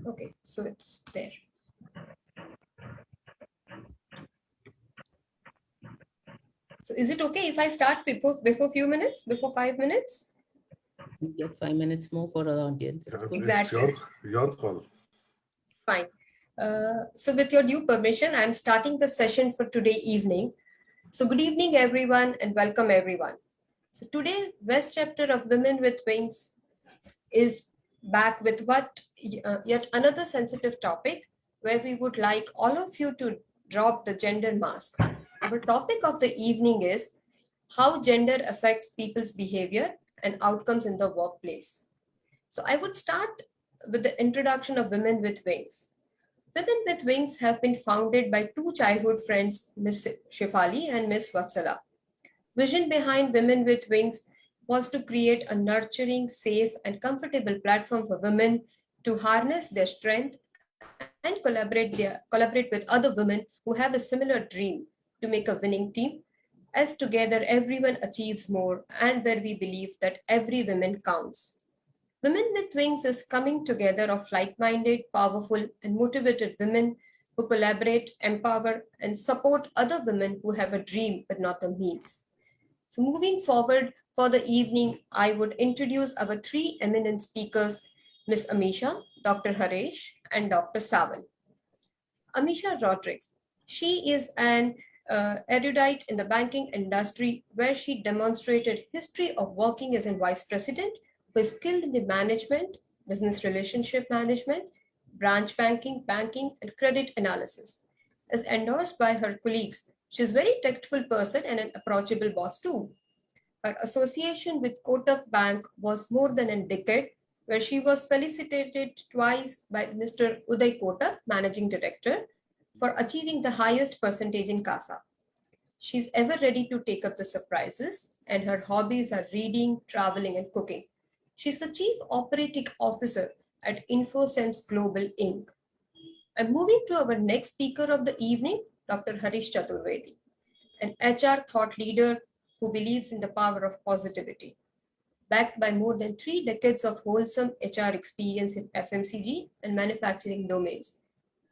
Okay, so it's there. So is it okay if I start before few minutes, before 5 minutes? You get 5 minutes more for our audience. It's good. Exactly. It's your call. Fine. So with your due permission, I'm starting the session for today evening. So good evening, everyone, and welcome everyone. So today, West chapter of Women with Wings is back with yet another sensitive topic where we would like all of you to drop the gender mask. Our topic of the evening is how gender affects people's behavior and outcomes in the workplace. So I would start with the introduction of Women with Wings. Women with Wings have been founded by two childhood friends, Miss Shefali and Miss Vatsala. Vision behind Women with Wings was to create a nurturing, safe, and comfortable platform for women to harness their strength and collaborate with other women who have a similar dream to make a winning team, as together everyone achieves more and where we believe that every woman counts. Women with Wings is coming together of like-minded, powerful, and motivated women who collaborate, empower, and support other women who have a dream but not the means. So moving forward for the evening, I would introduce our three eminent speakers, Ms. Amisha, Dr. Haresh, and Dr. Savan. Amisha Rodri. She is an erudite in the banking industry where she demonstrated history of working as a vice president who is skilled in the management, business relationship management, branch banking, and credit analysis. As endorsed by her colleagues, she is a very tactful person and an approachable boss too. Her association with Kotak Bank was more than a decade, where she was felicitated twice by Mr. Uday Kotak, Managing Director, for achieving the highest percentage in CASA. She's ever ready to take up the surprises, and her hobbies are reading, traveling, and cooking. She's the Chief Operating Officer at InfoSense Global Inc. I'm moving to our next speaker of the evening, Dr. Harish Chaturvedi, an HR thought leader who believes in the power of positivity. Backed by more than 3 decades of wholesome HR experience in FMCG and manufacturing domains,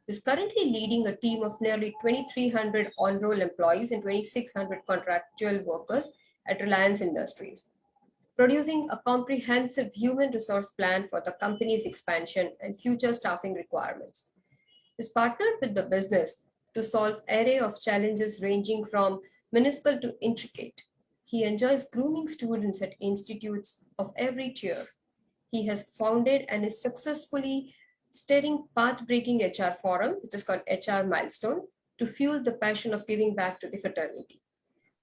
is currently leading a team of nearly 2,300 on-roll employees and 2,600 contractual workers at Reliance Industries, producing a comprehensive human resource plan for the company's expansion and future staffing requirements. Is partnered with the business to solve array of challenges ranging from minuscule to intricate. He enjoys grooming students at institutes of every tier. He has founded and is successfully steering path-breaking HR forum, which is called HR Milestone, to fuel the passion of giving back to the fraternity.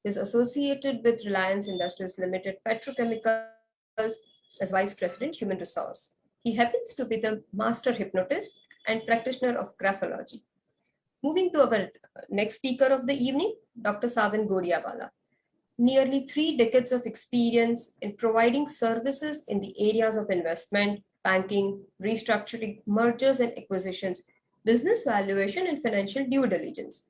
He is associated with Reliance Industries Limited Petrochemicals as Vice President, Human Resource. He happens to be the master hypnotist and practitioner of graphology. Moving to our next speaker of the evening, Dr. Savan Goriabala. Nearly 3 decades of experience in providing services in the areas of investment, banking, restructuring, mergers and acquisitions, business valuation, and financial due diligence.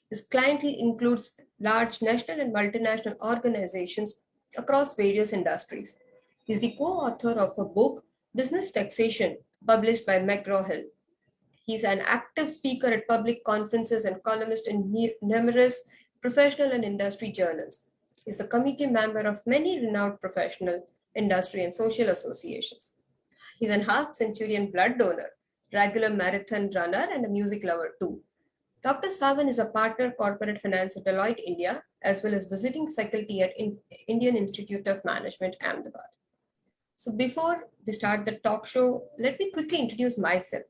His clientele includes large national and multinational organizations across various industries. He is the co-author of a book, Business Taxation, published by McGraw-Hill. He's an active speaker at public conferences and columnist in numerous professional and industry journals. He's the committee member of many renowned professional, industry, and social associations. He's a half-centurion blood donor, regular marathon runner, and a music lover too. Dr. Savan is a partner corporate finance at Deloitte India, as well as visiting faculty at Indian Institute of Management, Ahmedabad. So before we start the talk show, let me quickly introduce myself.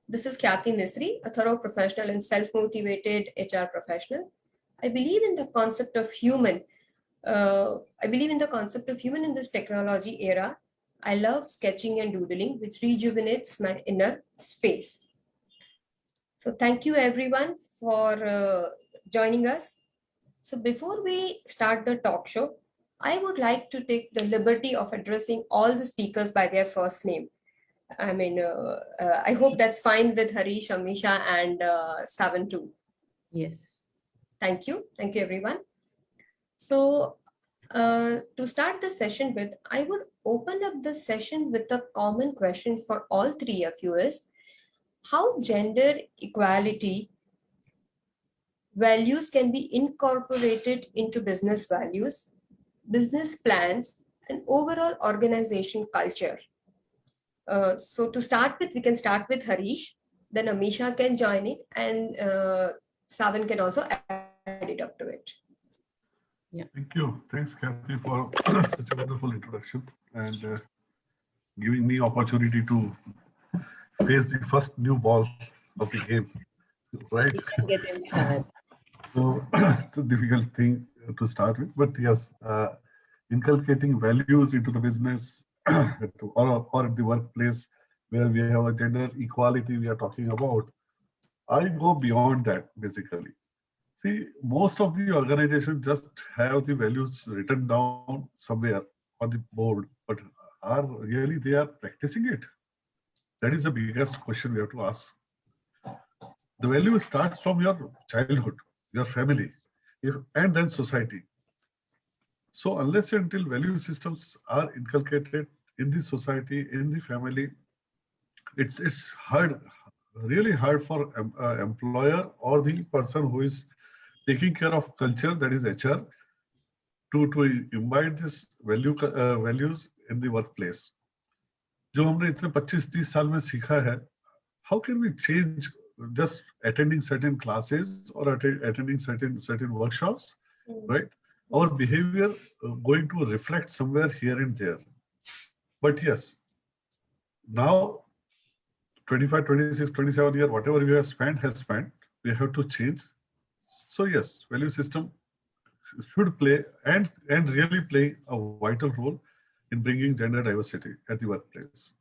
This is Khyati Mistry, a thorough professional and self-motivated HR professional. I believe in the concept of human. I believe in the concept of human in this technology era. I love sketching and doodling, which rejuvenates my inner space. So thank you everyone for joining us. So before we start the talk show, I would like to take the liberty of addressing all the speakers by their first name. I hope that's fine with Harish, Amisha, and Savan too. Yes. Thank you. Thank you, everyone. So to start the session with, I would open up the session with a common question for all three of you is, how gender equality values can be incorporated into business values, business plans, and overall organization culture. So to start with, we can start with Harish, then Amisha can join it, and Savan can also add it up to it. Thank you. Thanks, Kathy, for such a wonderful introduction and giving me opportunity to face the first new ball of the game. Right? You can get inspired. So it's a difficult thing to start with, but yes, inculcating values into the business or at the workplace where we have a gender equality we are talking about, I go beyond that basically. See, most of the organizations just have the values written down somewhere on the board, but are really they are practicing it? That is the biggest question we have to ask. The value starts from your childhood, your family, and then society. So unless and until value systems are inculcated in the society, in the family, it's hard, really hard for employer or the person who is taking care of culture, that is HR, to imbibe this values in the workplace. जो हमने इतने 25-30 साल में सीखा है, how can we change just attending certain classes or attending certain workshops, right? Our behavior going to reflect somewhere here and there. But yes, now 25, 26, 27 years, whatever we have spent has spent, we have to change. So yes, value system should play and really play a vital role in bringing gender diversity at the workplace.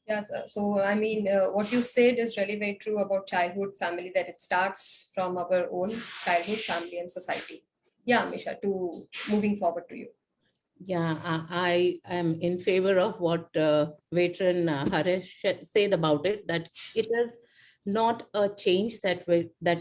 Yes, so I mean, what you said is really very true about childhood family, that it starts from our own childhood family and society. Yeah, Amisha, to moving forward to you. Yeah, I am in favor of what veteran Haresh said about it, that it is not a change that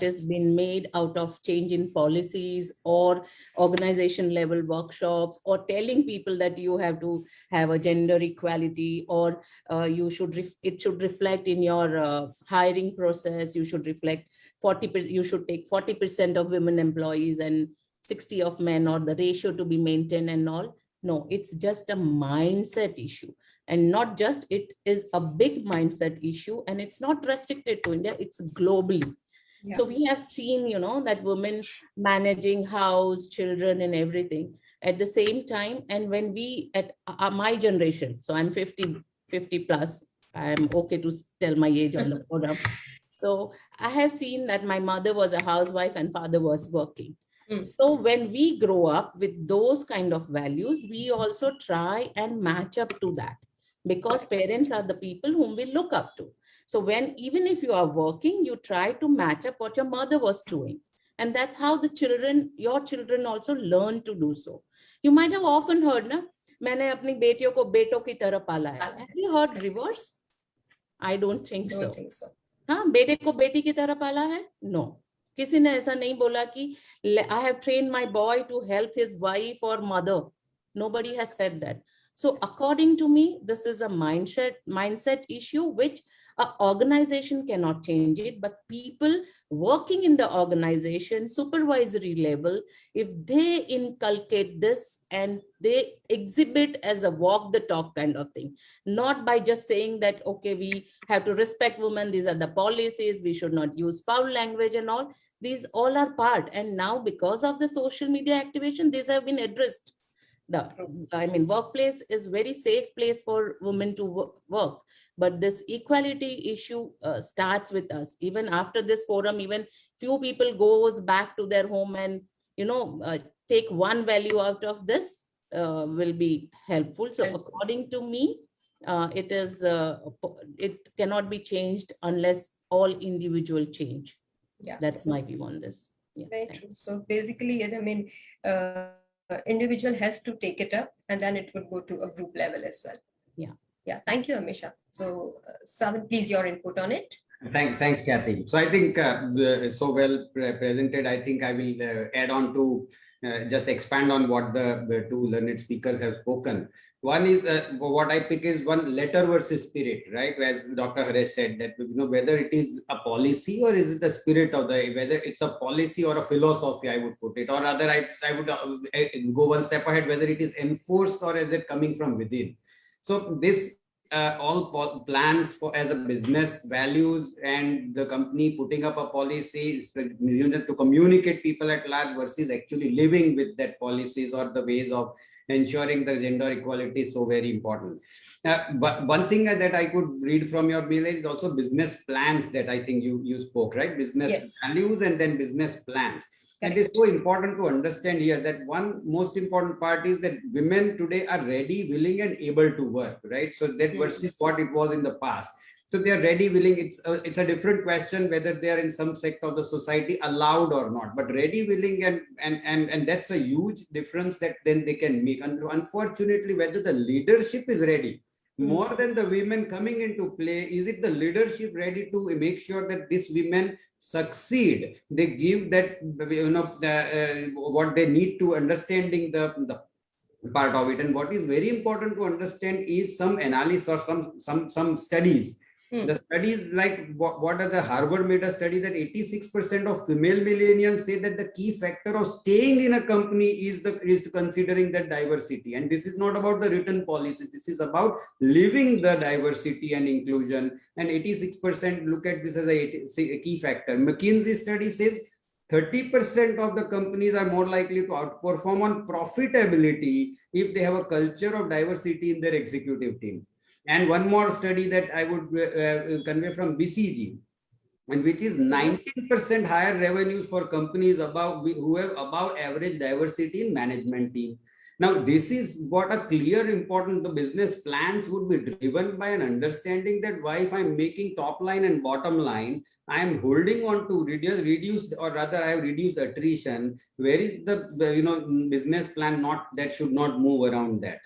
has been made out of change in policies or organization level workshops or telling people that you have to have a gender equality or it should reflect in your hiring process. You should reflect 40%, you should take 40% of women employees and 60 of men, or the ratio to be maintained and all. No, it's just a mindset issue. And not just, it is a big mindset issue, and it's not restricted to India, it's globally. Yeah. So we have seen, that women managing house, children and everything at the same time. And when we, at my generation, so I'm 50 plus, I'm okay to tell my age on the program. So I have seen that my mother was a housewife and father was working. So when we grow up with those kind of values, we also try and match up to that, because parents are the people whom we look up to. So even if you are working, you try to match up what your mother was doing. And that's how your children also learn to do so. You might have often heard, na, मैंने अपनी बेटियों को बेटों की तरह पाला है. Have you heard reverse? I don't think so. हाँ, बेटे को बेटी की तरह पाला है? No. किसी ने ऐसा नहीं बोला कि I have trained my boy to help his wife or mother. Nobody has said that. So according to me, this is a mindset issue which an organization cannot change it, but people working in the organization, supervisory level, if they inculcate this and they exhibit as a walk the talk kind of thing, not by just saying that, okay, we have to respect women, these are the policies, we should not use foul language and all. These all are part. And now because of the social media activation, these have been addressed. Workplace is very safe place for women to work. But this equality issue starts with us. Even after this forum, even few people goes back to their home and, take one value out of this will be helpful. So according to me, it cannot be changed unless all individual change. Yeah, that's my view on this. Yeah, very true. So basically, individual has to take it up, and then it would go to a group level as well. Yeah. Thank you, Amisha. So Savan, please, your input on it. Thanks, Kathy. So I think so well presented. I think I will add on to just expand on what the two learned speakers have spoken. One is what I pick is one, letter versus spirit, right? As Dr. Haresh said, that whether it is a policy or is it the spirit of the, whether it's a policy or a philosophy, I would put it, or rather I would go one step ahead, whether it is enforced or is it coming from within. So this all plans for as a business values and the company putting up a policy to communicate people at large versus actually living with that policies or the ways of ensuring the gender equality is so very important. But one thing that I could read from your mail is also business plans that I think you spoke, right? Business values and then business plans. Correct. It is so important to understand here that one most important part is that women today are ready, willing, and able to work, right? So that versus what it was in the past. So they are ready, willing. It's a different question whether they are in some sector of the society allowed or not. But ready, willing, and that's a huge difference that then they can make. And unfortunately, whether the leadership is ready, more than the women coming into play, is it the leadership ready to make sure that these women succeed? They give that what they need to understanding the part of it. And what is very important to understand is some analysis or some studies. The studies like what are the Harvard made a study that 86% of female millennials say that the key factor of staying in a company is considering that diversity. And this is not about the written policy. This is about living the diversity and inclusion. And 86% look at this as a key factor. McKinsey study says 30% of the companies are more likely to outperform on profitability if they have a culture of diversity in their executive team. And one more study that I would convey from BCG, and which is 19% higher revenues for companies who have above average diversity in management team. Now, this is what a clear important, the business plans would be driven by an understanding that why if I'm making top line and bottom line, I am holding on to reduce or rather I have reduced attrition. Where is the business plan that should not move around that?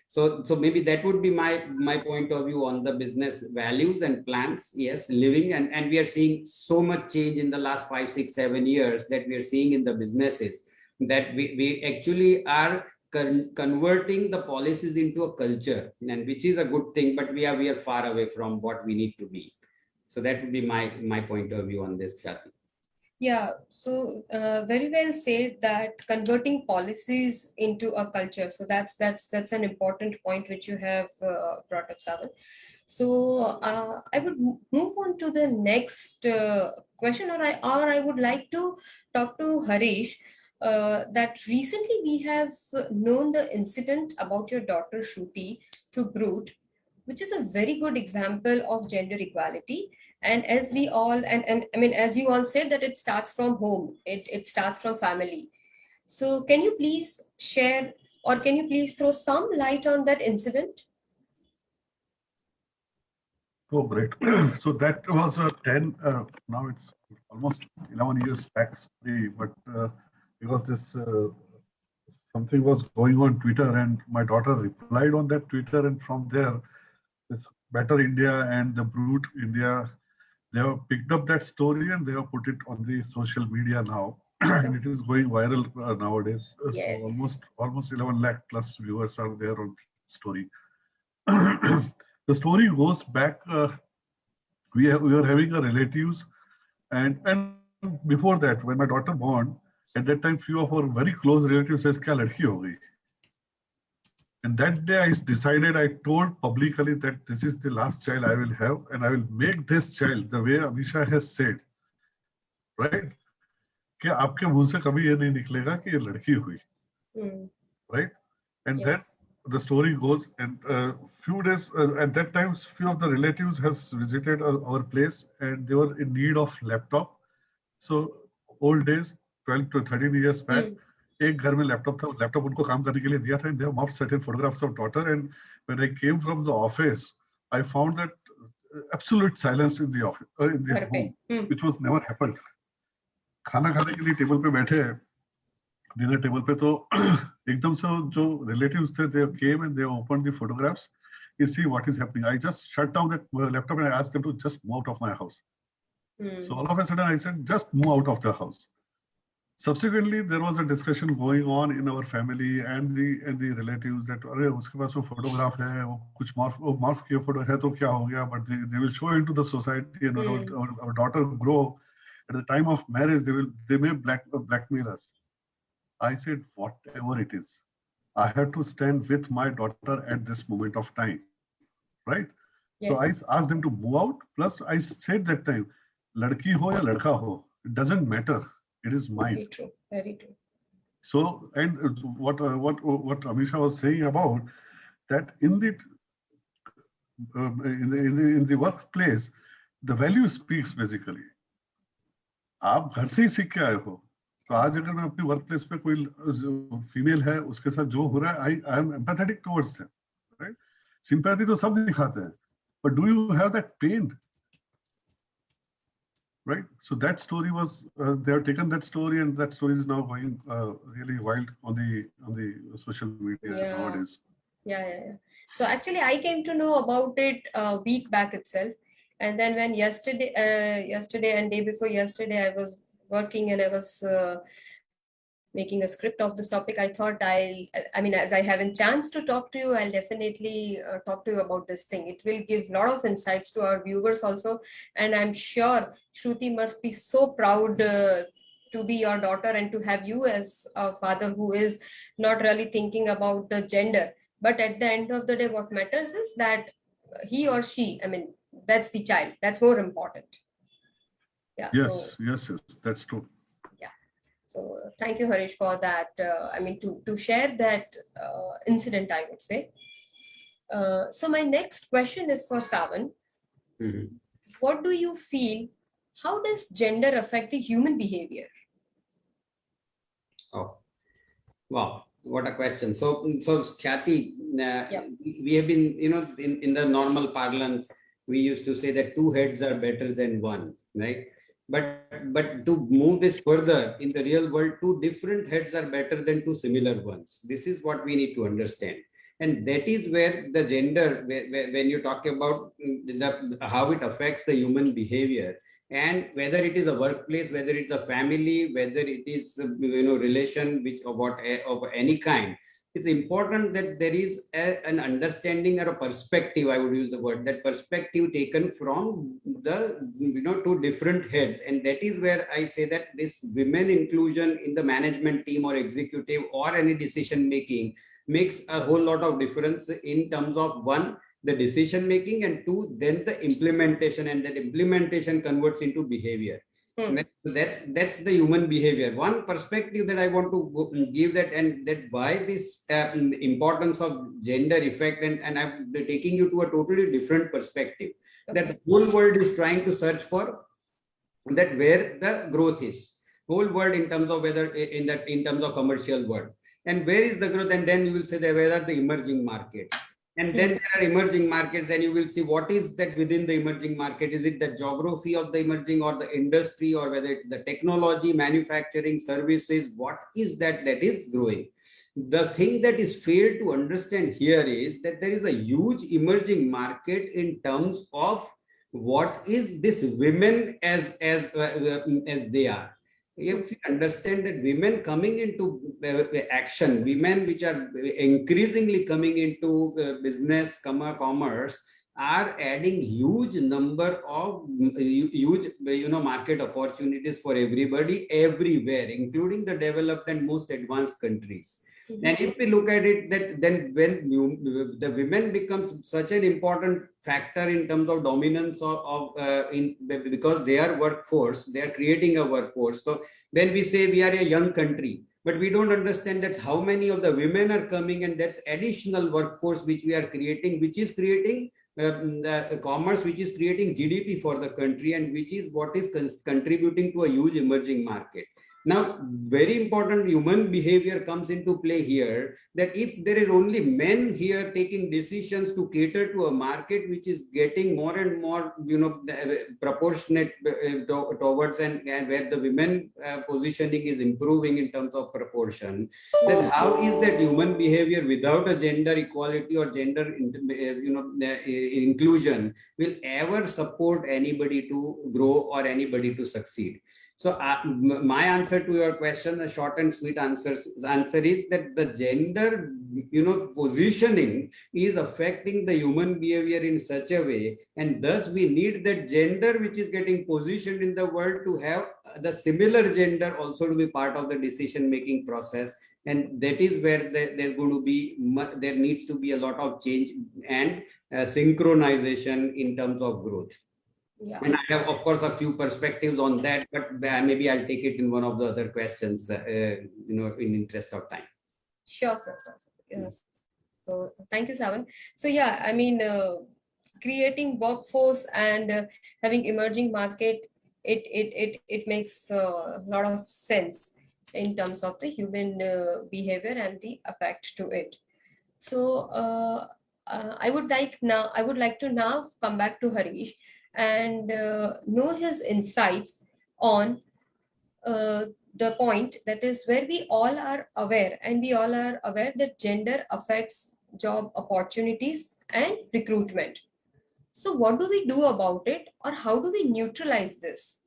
So maybe that would be my point of view on the business values and plans. Yes, living and we are seeing so much change in the last 5, 6, 7 years that we are seeing in the businesses that we actually are converting the policies into a culture, and which is a good thing, but we are far away from what we need to be. So that would be my point of view on this, Khyati. Yeah, so very well said that converting policies into a culture. So that's an important point which you have brought up, Savan. So I would move on to the next question, or I would like to talk to Haresh. That recently we have known the incident about your daughter Shruti through Brute, which is a very good example of gender equality. And as we all, and I mean, as you all said, that it starts from home, it starts from family. So can you please share, or can you please throw some light on that incident? Oh, great. So that was a 10, now it's almost 11 years back, but because this something was going on Twitter and my daughter replied on that Twitter, and from there, this Better India and the Brute India, they have picked up that story and they have put it on the social media now. And it is going viral nowadays. Yes. So almost 11 lakh plus viewers are there on the story. The story goes back, we were having a relatives, and before that, when my daughter born, at that time, few of our very close relatives says, "Kya ladki ho gayi?" And that day I decided, I told publicly that this is the last child I will have, and I will make this child the way Amisha has said, right? कि आपके मुंह से कभी ये नहीं निकलेगा कि ये लड़की हुई, right? And yes. Then the story goes, and few days at that time, few of the relatives has visited our place, and they were in need of laptop. So old days, 12 to 13 years back, एक घर में laptop था, laptop उनको काम करने के लिए दिया था, and they have mapped certain photographs of daughter. And when I came from the office, I found that absolute silence in the office, in the home, which was never happened. खाना खाने के लिए टेबल पे बैठे हैं, dinner table पे, तो एकदम से जो relatives थे, they came and they opened the photographs. You see what is happening. I just shut down that laptop and I asked them to just move out of my house. So all of a sudden I said, just move out of the house. Subsequently, there was a discussion going on in our family and the relatives that अरे उसके पास वो photograph है, वो कुछ morph किया photo है तो क्या हो गया? But they will show into the society, and our daughter grow. At the time of marriage, they may blackmail us. I said, whatever it is, I have to stand with my daughter at this moment of time, right? Yes. So I asked them to move out. Plus, I said that time, ladki ho ya ladka ho, it doesn't matter. It is mine. Very true. Very true. So, and what Amisha was saying about that in the workplace, the value speaks basically. आप घर से ही सीख के आए हो, तो आज अगर मैं अपने वर्क प्लेस पे कोई फीमेल है उसके साथ जो हो रहा है, I am empathetic towards them, right? Sympathy तो सब दिखाते हैं, but do you have that pain? Right? So that story was they have taken that story, and that story is now going really wild on the social media nowadays. Yeah. So actually, I came to know about it a week back itself, and then when yesterday and day before yesterday, I was working and I was making a script of this topic. I thought I mean, as I haven't chance to talk to you, I'll definitely talk to you about this thing. It will give a lot of insights to our viewers also. And I'm sure Shruti must be so proud to be your daughter and to have you as a father who is not really thinking about the gender. But at the end of the day, what matters is that he or she, I mean, that's the child. That's more important. Yeah. Yes, that's true. So thank you, Haresh, for that. I mean, to share that incident, I would say. So my next question is for Savan. Mm-hmm. What do you feel? How does gender affect the human behavior? Oh, wow. What a question. So Khyati, we have been, in the normal parlance, we used to say that two heads are better than one, right? But to move this further, in the real world, two different heads are better than two similar ones. This is what we need to understand. And that is where the gender, when you talk about how it affects the human behavior, and whether it is a workplace, whether it's a family, whether it is relation of any kind, it's important that there is an understanding or a perspective, I would use the word, that perspective taken from the two different heads. And that is where I say that this women inclusion in the management team or executive or any decision making makes a whole lot of difference in terms of, one, the decision making, and two, then the implementation, and that implementation converts into behavior. That's the human behavior. One perspective that I want to give, that, and that why this importance of gender effect, and I'm taking you to a totally different perspective. Okay. That the whole world is trying to search for that where the growth is. Whole world in terms of whether in terms of commercial world, and where is the growth, and then you will say that where are the emerging markets. And then there are emerging markets, and you will see what is that within the emerging market. Is it the geography of the emerging, or the industry, or whether it's the technology, manufacturing, services? What is that is growing? The thing that is failed to understand here is that there is a huge emerging market in terms of what is this women as they are. If you understand that women coming into action, women which are increasingly coming into business, commerce, are adding huge number of huge market opportunities for everybody everywhere, including the developed and most advanced countries. And if we look at it, that then when the women becomes such an important factor in terms of dominance because they are workforce, they are creating a workforce. So when we say we are a young country, but we don't understand that how many of the women are coming, and that's additional workforce which we are creating, which is creating commerce, which is creating GDP for the country, and which is what is contributing to a huge emerging market. Now, very important human behavior comes into play here, that if there is only men here taking decisions to cater to a market which is getting more and more, proportionate towards, and where the women positioning is improving in terms of proportion, then how is that human behavior without a gender equality or gender, inclusion will ever support anybody to grow or anybody to succeed? So my answer to your question, the short and sweet answer is that the gender, positioning is affecting the human behavior in such a way, and thus we need that gender which is getting positioned in the world to have the similar gender also to be part of the decision making process. And that is where there's going to be, there needs to be a lot of change and synchronization in terms of growth. Yeah. And I have, of course, a few perspectives on that, but maybe I'll take it in one of the other questions, in interest of time. Sure, sir. Yes. So thank you, Savan. So yeah, I mean, creating workforce and having emerging market, it makes a lot of sense in terms of the human behavior and the effect to it. So I would like to now come back to Haresh and know his insights on the point that is where we all are aware that gender affects job opportunities and recruitment. So what do we do about it, or how do we neutralize this?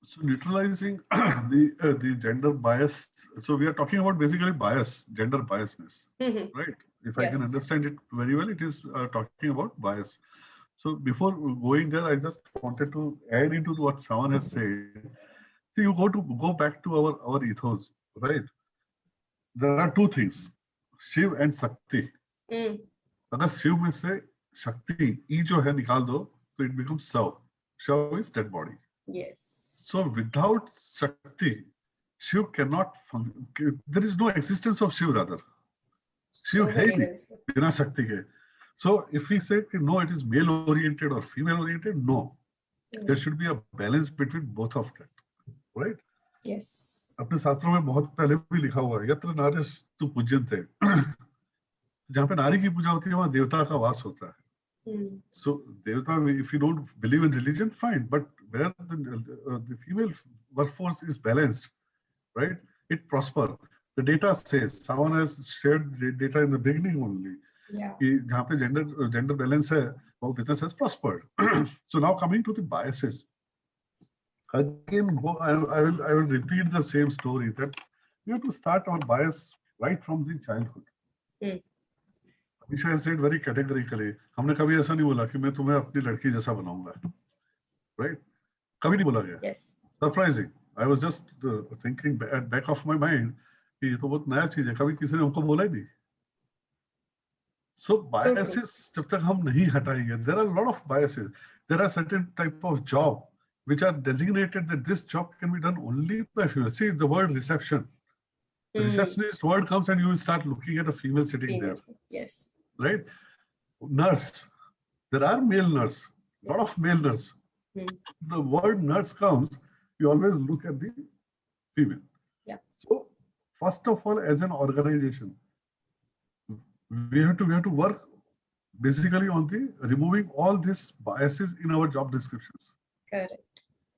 So neutralizing the gender bias. So we are talking about basically bias, gender biasness, right? If I can understand it very well, it is talking about bias. So before going there, I just wanted to add into what Savan has said. See, you go back to our ethos, right? There are two things, Shiv and Shakti. अगर शिव में से शक्ति ई जो है निकाल दो, तो it becomes Sav. Sav is dead body. Yes. So without Shakti, Shiv cannot function. There is no existence of Shiv rather. Shiv है नहीं बिना शक्ति के. So if we say no, it is male oriented or female oriented, no. There should be a balance between both of them, right? Yes. अपने शास्त्रों में बहुत पहले भी लिखा हुआ है, यत्र नार्यस्तु पूज्यन्ते. जहाँ पे नारी की पूजा होती है वहाँ देवता का वास होता है. So devata, if you don't believe in religion, fine, but where the female workforce is balanced, right? It prosper. The data says, someone has shared the data in the beginning only. Yeah. जहाँ पे gender balance है, वो business has prospered. So now coming to the biases. Again, I will repeat the same story that we have to start our bias right from the childhood. Amisha has said very categorically, हमने कभी ऐसा नहीं बोला कि मैं तुम्हें अपनी लड़की जैसा बनाऊंगा, right? कभी नहीं बोला गया. Yes. Surprising. I was just thinking at back of my mind कि ये तो बहुत नया चीज है, कभी किसी ने हमको बोला ही नहीं. So biases जब तक हम नहीं हटाएंगे, there are a lot of biases. There are certain type of job which are designated that this job can be done only by female. See the word reception. The receptionist word comes and you will start looking at a female sitting there. Yes. Right? Nurse. There are male nurse. A lot of male nurse. The word nurse comes, you always look at the female. Yeah. So first of all, as an organization, we have to work basically on the removing all these biases in our job descriptions. Correct.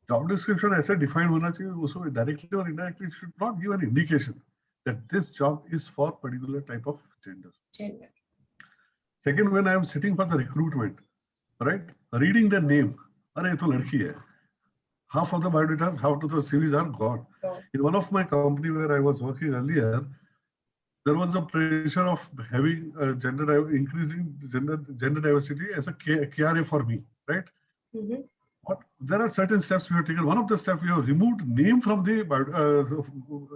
Job description ऐसे defined होना चाहिए, उसको directly or indirectly it should not give an indication that this job is for particular type of gender. Second, when I am sitting for the recruitment, right, reading the name, अरे ये तो लड़की है. Half of the biodatas, half of the CVs are gone. In one of my company where I was working earlier, there was a pressure of having increasing gender diversity as a KRA for me, right? But there are certain steps we have taken. One of the steps we have removed name from the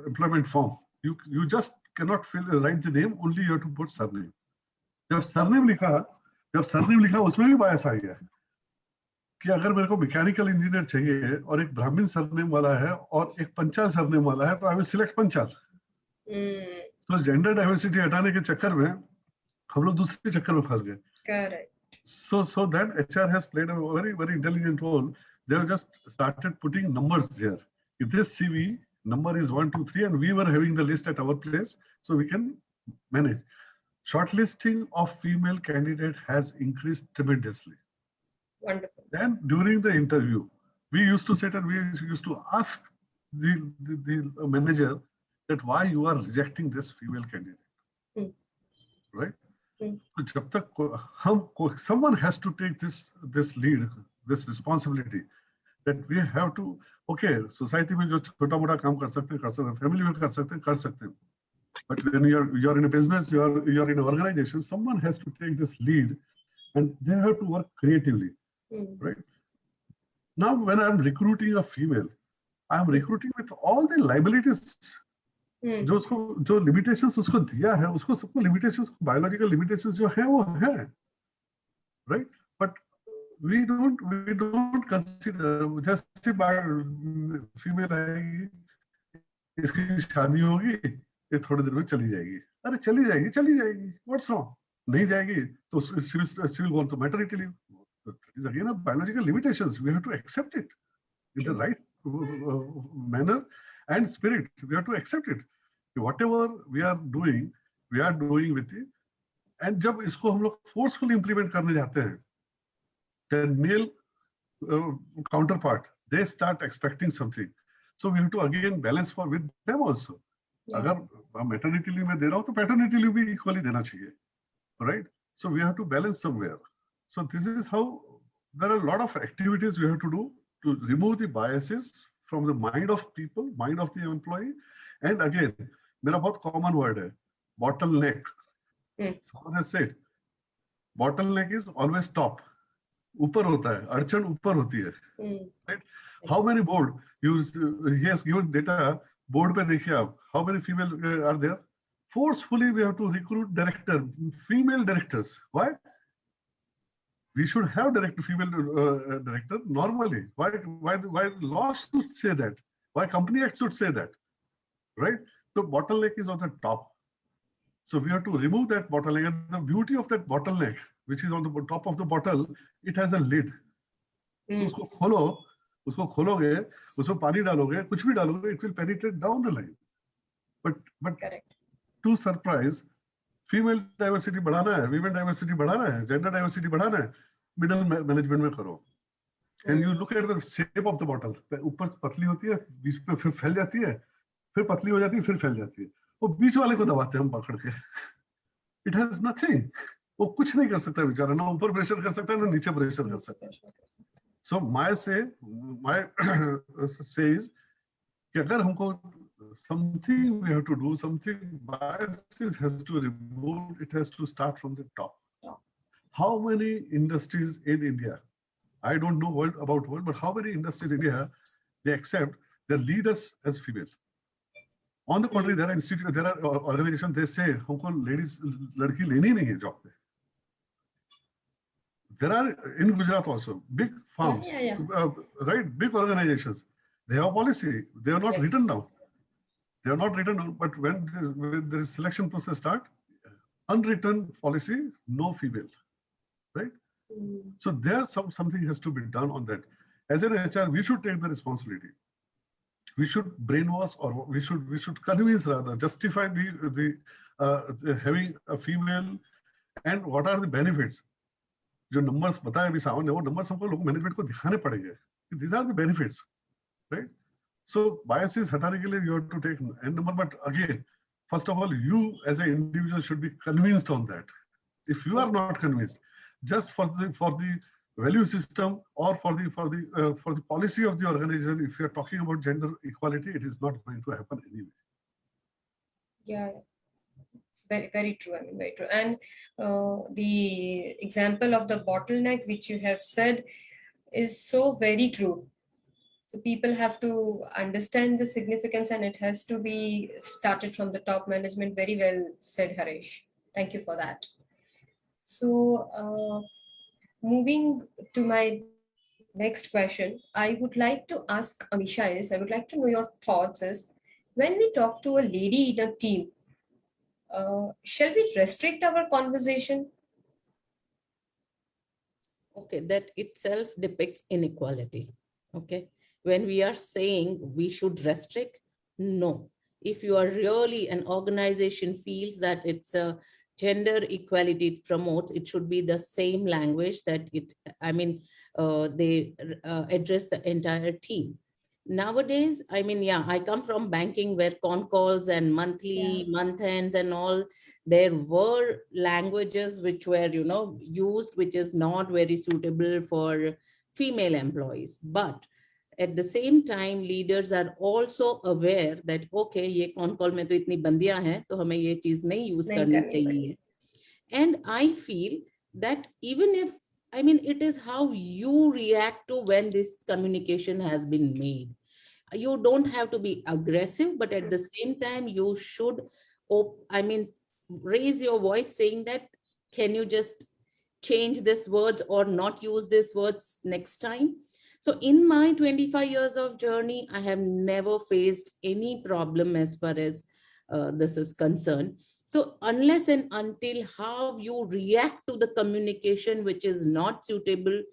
employment form. You just cannot write the name, only you have to put surname. जब surname लिखा उसमें भी बायस आ गया कि अगर मेरे को mechanical engineer चाहिए और एक ब्राह्मण सरनेम वाला है और एक पंचाल सरनेम वाला है, तो आई विल सिलेक्ट पंचाल. तो जेंडर डाइवर्सिटी हटाने के चक्कर में हम लोग दूसरे चक्कर में फंस गए. Correct. So then HR has played a very intelligent role. They have just started putting numbers there. If this CV number is 1, 2, 3, and we were having the list at our place, so we can manage. Shortlisting of female candidate has increased tremendously. Wonderful. Then during the interview, we used to sit and we used to ask the manager that why you are rejecting this female candidate, right? So जब तक someone has to take this lead this responsibility that we have to, okay, society में जो छोटा मोटा काम कर सकते हैं, family में कर सकते हैं. But when you're in a business, you're in an organization, someone has to take this lead, and they have to work creatively, right? Now, when I'm recruiting a female, I'm recruiting with all the liabilities. जो limitations उसको दिया है, उसको सबको limitations, biological limitations जो है वो है, right? But we don't consider जैसे female आएगी, इसकी शादी होगी, ये थोड़े दिन में चली जाएगी. अरे चली जाएगी. What's wrong? नहीं जाएगी तो she will go on to maternity leave. It is again a biological limitations. We have to accept it in the right manner and spirit. We have to accept it. Whatever we are doing with it. And जब इसको हम लोग forcefully implement करने जाते हैं, then male counterpart, they start expecting something. So we have to again balance with them also. अगर maternity leave में दे रहा हूँ तो paternity leave भी equally देना चाहिए, right? So we have to balance somewhere. So this is how there are a lot of activities we have to do to remove the biases from the mind of people, mind of the employee. And again, मेरा बहुत common word है, bottleneck. Someone has said, bottleneck is always top. ऊपर होता है, अड़चन ऊपर होती है, right? How many board? He has given data. Board पे देखिए आप, how many female are there? Forcefully we have to recruit female directors. Why? We should have female director normally. Why law should say that? Why Company Act should say that? Right? So bottleneck is on the top. So we have to remove that bottleneck. And the beauty of that bottleneck, which is on the top of the bottle, it has a lid. So उसको खोलोगे, उसमें पानी डालोगे, कुछ भी डालोगे, it will penetrate down the line. But correct. To surprise, female diversity बढ़ाना है, women diversity बढ़ाना है, gender diversity बढ़ाना है, middle management में करो. And you look at the shape of the bottle. ऊपर पतली होती है, बीच में फिर फैल जाती है, फिर पतली हो जाती है, फिर फैल जाती है. वो बीच वाले को दबाते हैं हम पकड़ के. It has nothing. वो कुछ नहीं कर सकता बेचारा, ना ऊपर प्रेशर कर सकता है, ना नीचे प्रेशर कर सकता है. So my say is कि अगर हमको something we have to do, something biases has to remove, it has to start from the top. How many industries in India, I don't know about world, but how many industries in India, they accept their leaders as female? On the contrary, there are organizations, they say, हमको ladies, लड़की लेनी नहीं है job पे. There are in Gujarat also big farms, right? Big organizations. They have a policy. They are not written down. They are not written down. But when the selection process start, unwritten policy, no female, right? So there something has to be done on that. As an HR, we should take the responsibility. We should brainwash, or we should convince, rather justify the having a female, and what are the benefits. जो numbers बताए अभी सावन ने, वो numbers हमको लोग management को दिखाने पड़ेंगे. These are the benefits, right? So biases हटाने के लिए you have to take n number, but again, first of all, you as an individual should be convinced on that. If you are not convinced, just for the value system or for the policy of the organization, if you are talking about gender equality, it is not going to happen anyway. Yeah. Very, very true. I mean, very true. And the example of the bottleneck, which you have said, is so very true. So people have to understand the significance, and it has to be started from the top management. Very well said, Haresh. Thank you for that. So moving to my next question, I would like to ask Amisha I would like to know your thoughts is, when we talk to a lady in a team, shall we restrict our conversation? Okay, that itself depicts inequality. Okay, when we are saying we should restrict, no. If you are really, an organization feels that it's a gender equality it promotes, it should be the same language that they address the entire team. Nowadays, I come from banking where con calls and monthly, month ends and all, there were languages which were, used, which is not very suitable for female employees. But at the same time, leaders are also aware that, okay, ये कौन call में तो इतनी बंदियां हैं, तो हमें ये चीज नहीं यूज नहीं करनी करनी चाहिए. And I feel that even if, I mean, it is how you react to when this communication has been made. You don't have to be aggressive, but at the same time, you should, I mean, raise your voice saying that, can you just change these words or not use these words next time? So in my 25 years of journey, I have never faced any problem as far as this is concerned. So unless and until how you react to the communication, which is not suitable,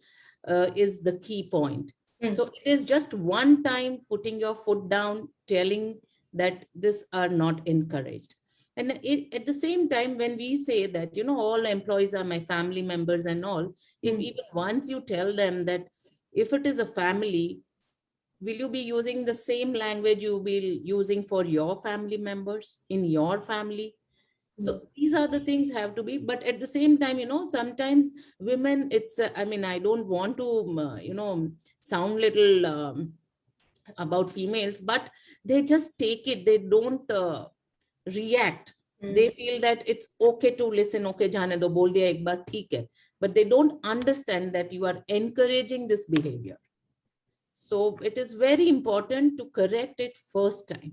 is the key point. So it is just one time putting your foot down, telling that this are not encouraged. And at the same time, when we say that, you know, all employees are my family members and all, if even once you tell them that if it is a family, will you be using the same language you will be using for your family members in your family? So these are the things have to be, but at the same time, you know, sometimes women, it's, I mean, I don't want to, you know, sound little about females, but they just take it. They don't react. They feel that it's okay to listen. Okay, jaane do, bol diya ek baar, theek hai. But they don't understand that you are encouraging this behavior. So it is very important to correct it first time.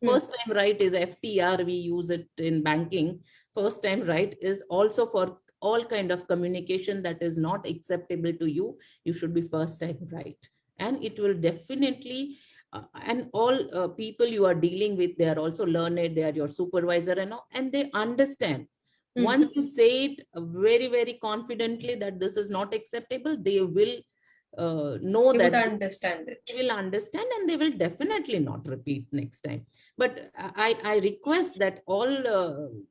First time right is FTR. We use it in banking. First time right is also for all kind of communication that is not acceptable to you. You should be first time right. And it will definitely, and all people you are dealing with, they are also learned, they are your supervisor and all, and they understand. Once you say it very, very confidently that this is not acceptable, they will know You that would understand it. they will understand, and they will definitely not repeat next time. But I request that all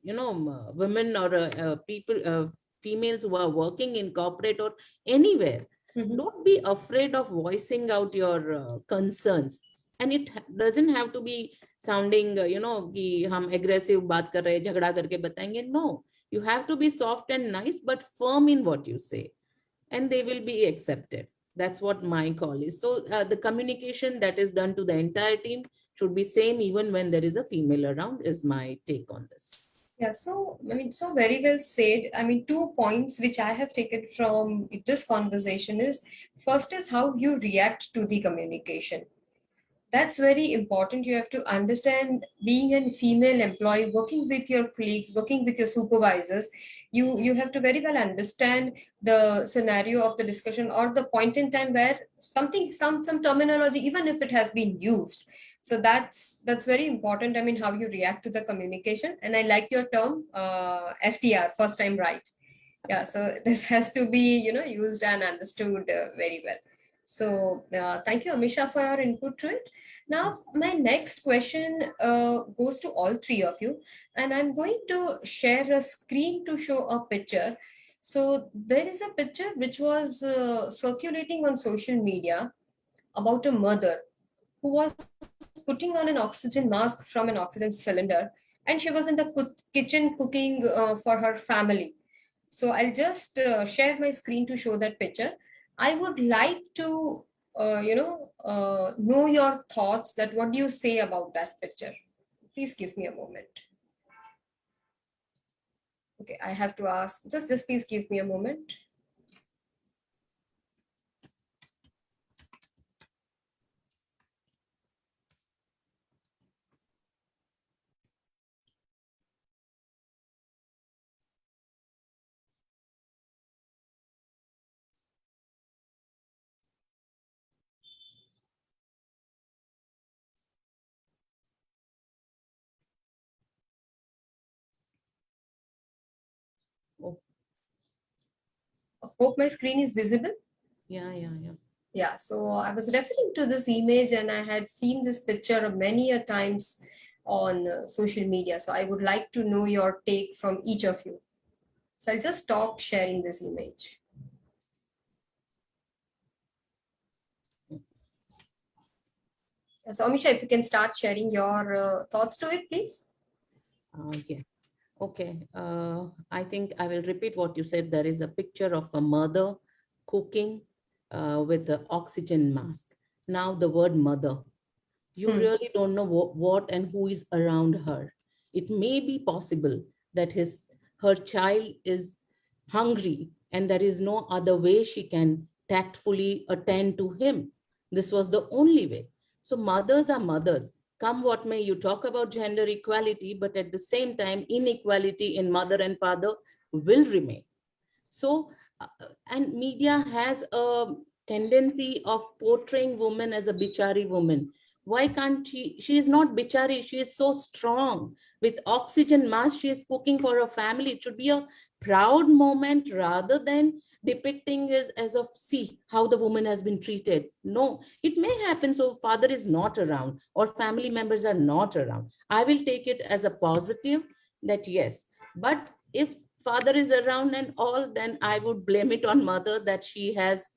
you know, women or people, females who are working in corporate or anywhere, don't be afraid of voicing out your concerns. And it doesn't have to be sounding you know कि हम aggressive बात कर रहे हैं, झगड़ा करके बताएंगे. No, you have to be soft and nice but firm in what you say, and they will be accepted. That's what my call is. So the communication that is done to the entire team should be same even when there is a female around, is my take on this. Yeah, so I mean, so very well said. I mean, 2 points which I have taken from this conversation is, first is how you react to the communication. That's very important. You have to understand, being a female employee, working with your colleagues, working with your supervisors, you have to very well understand the scenario of the discussion or the point in time where some terminology, even if it has been used. So that's very important. I mean, how you react to the communication. And I like your term, FTR, first time right. Yeah, so this has to be, you know, used and understood very well. So thank you, Amisha, for your input to it. Now, my next question goes to all three of you, and I'm going to share a screen to show a picture. So there is a picture which was circulating on social media about a mother who was putting on an oxygen mask from an oxygen cylinder, and she was in the kitchen cooking for her family. So I'll just share my screen to show that picture. I would like to, know your thoughts, that what do you say about that picture? Please give me a moment. Okay, I have to ask, just please give me a moment. Oh, Hope my screen is visible. yeah. Yeah, so I was referring to this image and I had seen this picture many a times on social media. So I would like to know your take from each of you. So I'll just stop sharing this image. So Amisha, if you can start sharing your thoughts to it, please. Yeah. Okay. I think I will repeat what you said. There is a picture of a mother cooking with the oxygen mask. Now the word mother. You really don't know what and who is around her. It may be possible that her child is hungry and there is no other way she can tactfully attend to him. This was the only way. So mothers are mothers. Come what may, you talk about gender equality, but at the same time, inequality in mother and father will remain. So, and media has a tendency of portraying women as a bichari woman. Why can't she is not bichari, she is so strong. With oxygen mask, she is cooking for her family. It should be a proud moment rather than depicting as of, see how the woman has been treated. No, it may happen so father is not around or family members are not around. I will take it as a positive that yes, but if father is around and all, then I would blame it on mother that she has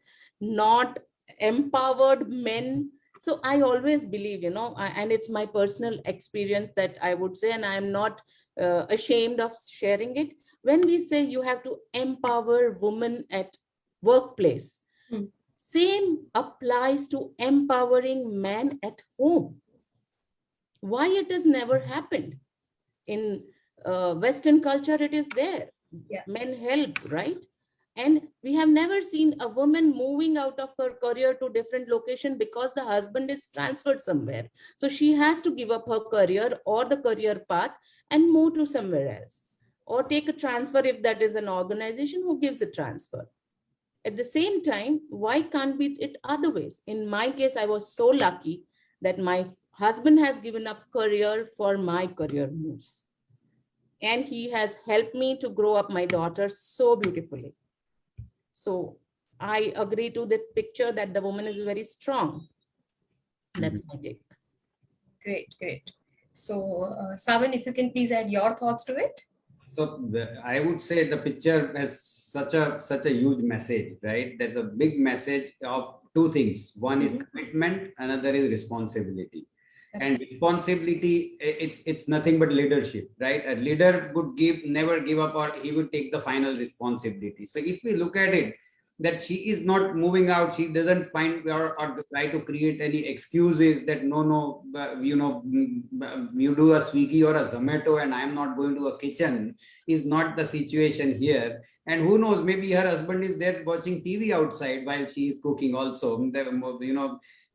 not empowered men. So I always believe, and it's my personal experience that I would say, and I'm not ashamed of sharing it. When we say you have to empower women at workplace, same applies to empowering men at home. Why it has never happened? In Western culture, it is there. Yeah. Men help, right? And we have never seen a woman moving out of her career to different location because the husband is transferred somewhere. So she has to give up her career or the career path and move to somewhere else. Or take a transfer if that is an organization who gives a transfer. At the same time, why can't be it other ways? In my case, I was so lucky that my husband has given up career for my career moves. And he has helped me to grow up my daughter so beautifully. So I agree to that picture that the woman is very strong. That's my take. Great, great. So, Savan, if you can please add your thoughts to it. So I would say the picture has such a huge message, right? There's a big message of two things. One is commitment, another is responsibility. And responsibility, it's nothing but leadership, right? A leader would never give up, or he would take the final responsibility. So if we look at it, that she is not moving out, she doesn't find or try to create any excuses that no, you do a Swiggy or a Zomato and I'm not going to a kitchen, is not the situation here. And who knows, maybe her husband is there watching TV outside while she is cooking also,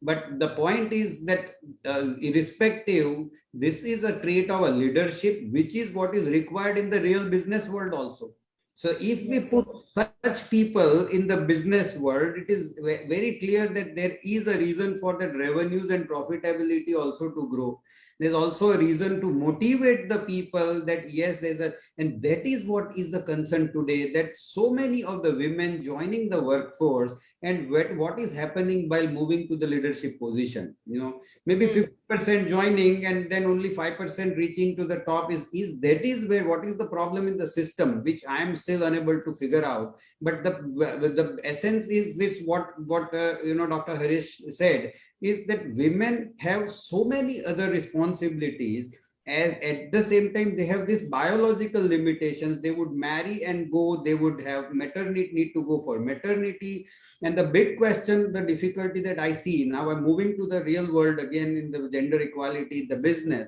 but the point is that irrespective, this is a trait of a leadership, which is what is required in the real business world also. So if we put such people in the business world, it is very clear that there is a reason for that revenues and profitability also to grow. There's also a reason to motivate the people that yes, and that is what is the concern today, that so many of the women joining the workforce, and what is happening while moving to the leadership position, maybe 50% joining and then only 5% reaching to the top is where what is the problem in the system, which I am still unable to figure out. But the essence is this, what Dr. Haresh said, is that women have so many other responsibilities, as at the same time they have these biological limitations. They would marry and go, they would have maternity, need to go for maternity. And the big question, the difficulty that I see now, I'm moving to the real world again in the gender equality, the business,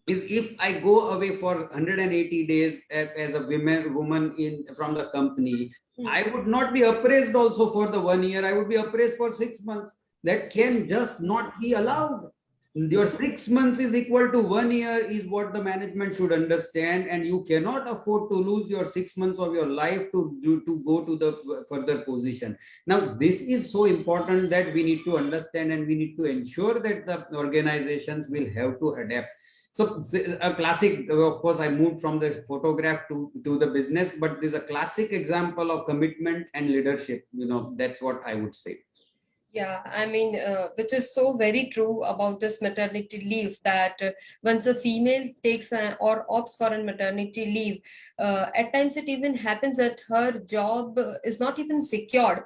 is if I go away for 180 days as a woman from the company, I would not be appraised also for the 1 year. I would be appraised for 6 months. That can just not be allowed. Your 6 months is equal to 1 year is what the management should understand, and you cannot afford to lose your 6 months of your life to go to the further position. Now, this is so important that we need to understand, and we need to ensure that the organizations will have to adapt. So a classic, of course, I moved from the photograph to the business, but there's a classic example of commitment and leadership. That's what I would say. Yeah, I mean, which is so very true about this maternity leave, that once a female takes or opts for a maternity leave, at times it even happens that her job is not even secured.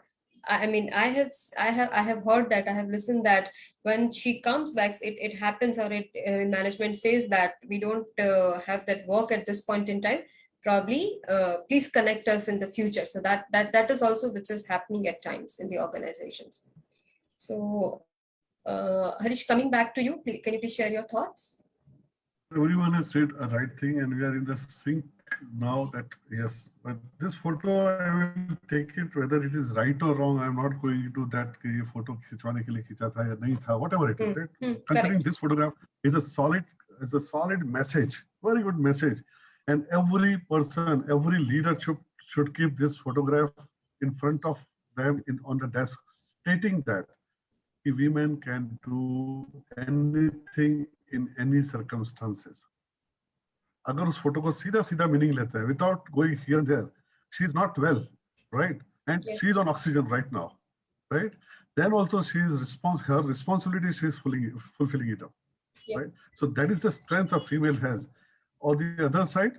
I mean, I have heard that, I have listened that when she comes back, it happens, or management says that we don't have that work at this point in time. probably please connect us in the future. So that is also which is happening at times in the organizations. So Harish, coming back to you, can you please share your thoughts? Everyone has said a right thing, and we are in the sync now that yes, but this photo I will take it whether it is right or wrong. I'm not going into that कि ये photo खिंचवाने के लिए खींचा था या नहीं था, whatever it is. Right? Considering this photograph is a solid message, very good message, and every person, every leader should keep this photograph in front of them on the desk, stating that women can do anything in any circumstances. अगर उस photo को सीधा सीधा meaning लेते हैं without going here and there, she is not well, right? And Yes. she is on oxygen right now, right? Then also she is her responsibility, she is fulfilling it up, Yeah. right? So that is the strength a female has. On the other side,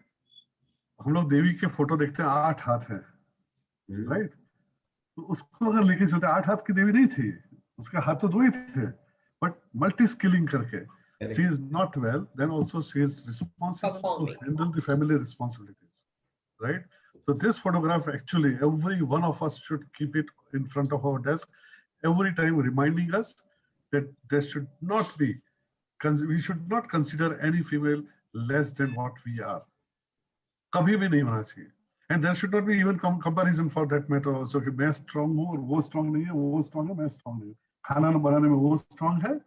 हम लोग देवी के photo देखते हैं 8 हाथ है, right? तो उसको अगर लेके चलते 8 हाथ की देवी नहीं थी, उसके हाथ तो 2 ही थे, but multi skilling करके. She is not well, then also she is responsible to handle the family responsibilities, right? So this photograph actually, every one of us should keep it in front of our desk, every time reminding us that there should not be, we should not consider any female less than what we are. कभी भी नहीं होना चाहिए. And there should not be even comparison for that matter also कि मैं strong हूँ और वो strong नहीं है, वो strong है, मैं strong नहीं हूँ. खाना बनाने में वो strong है.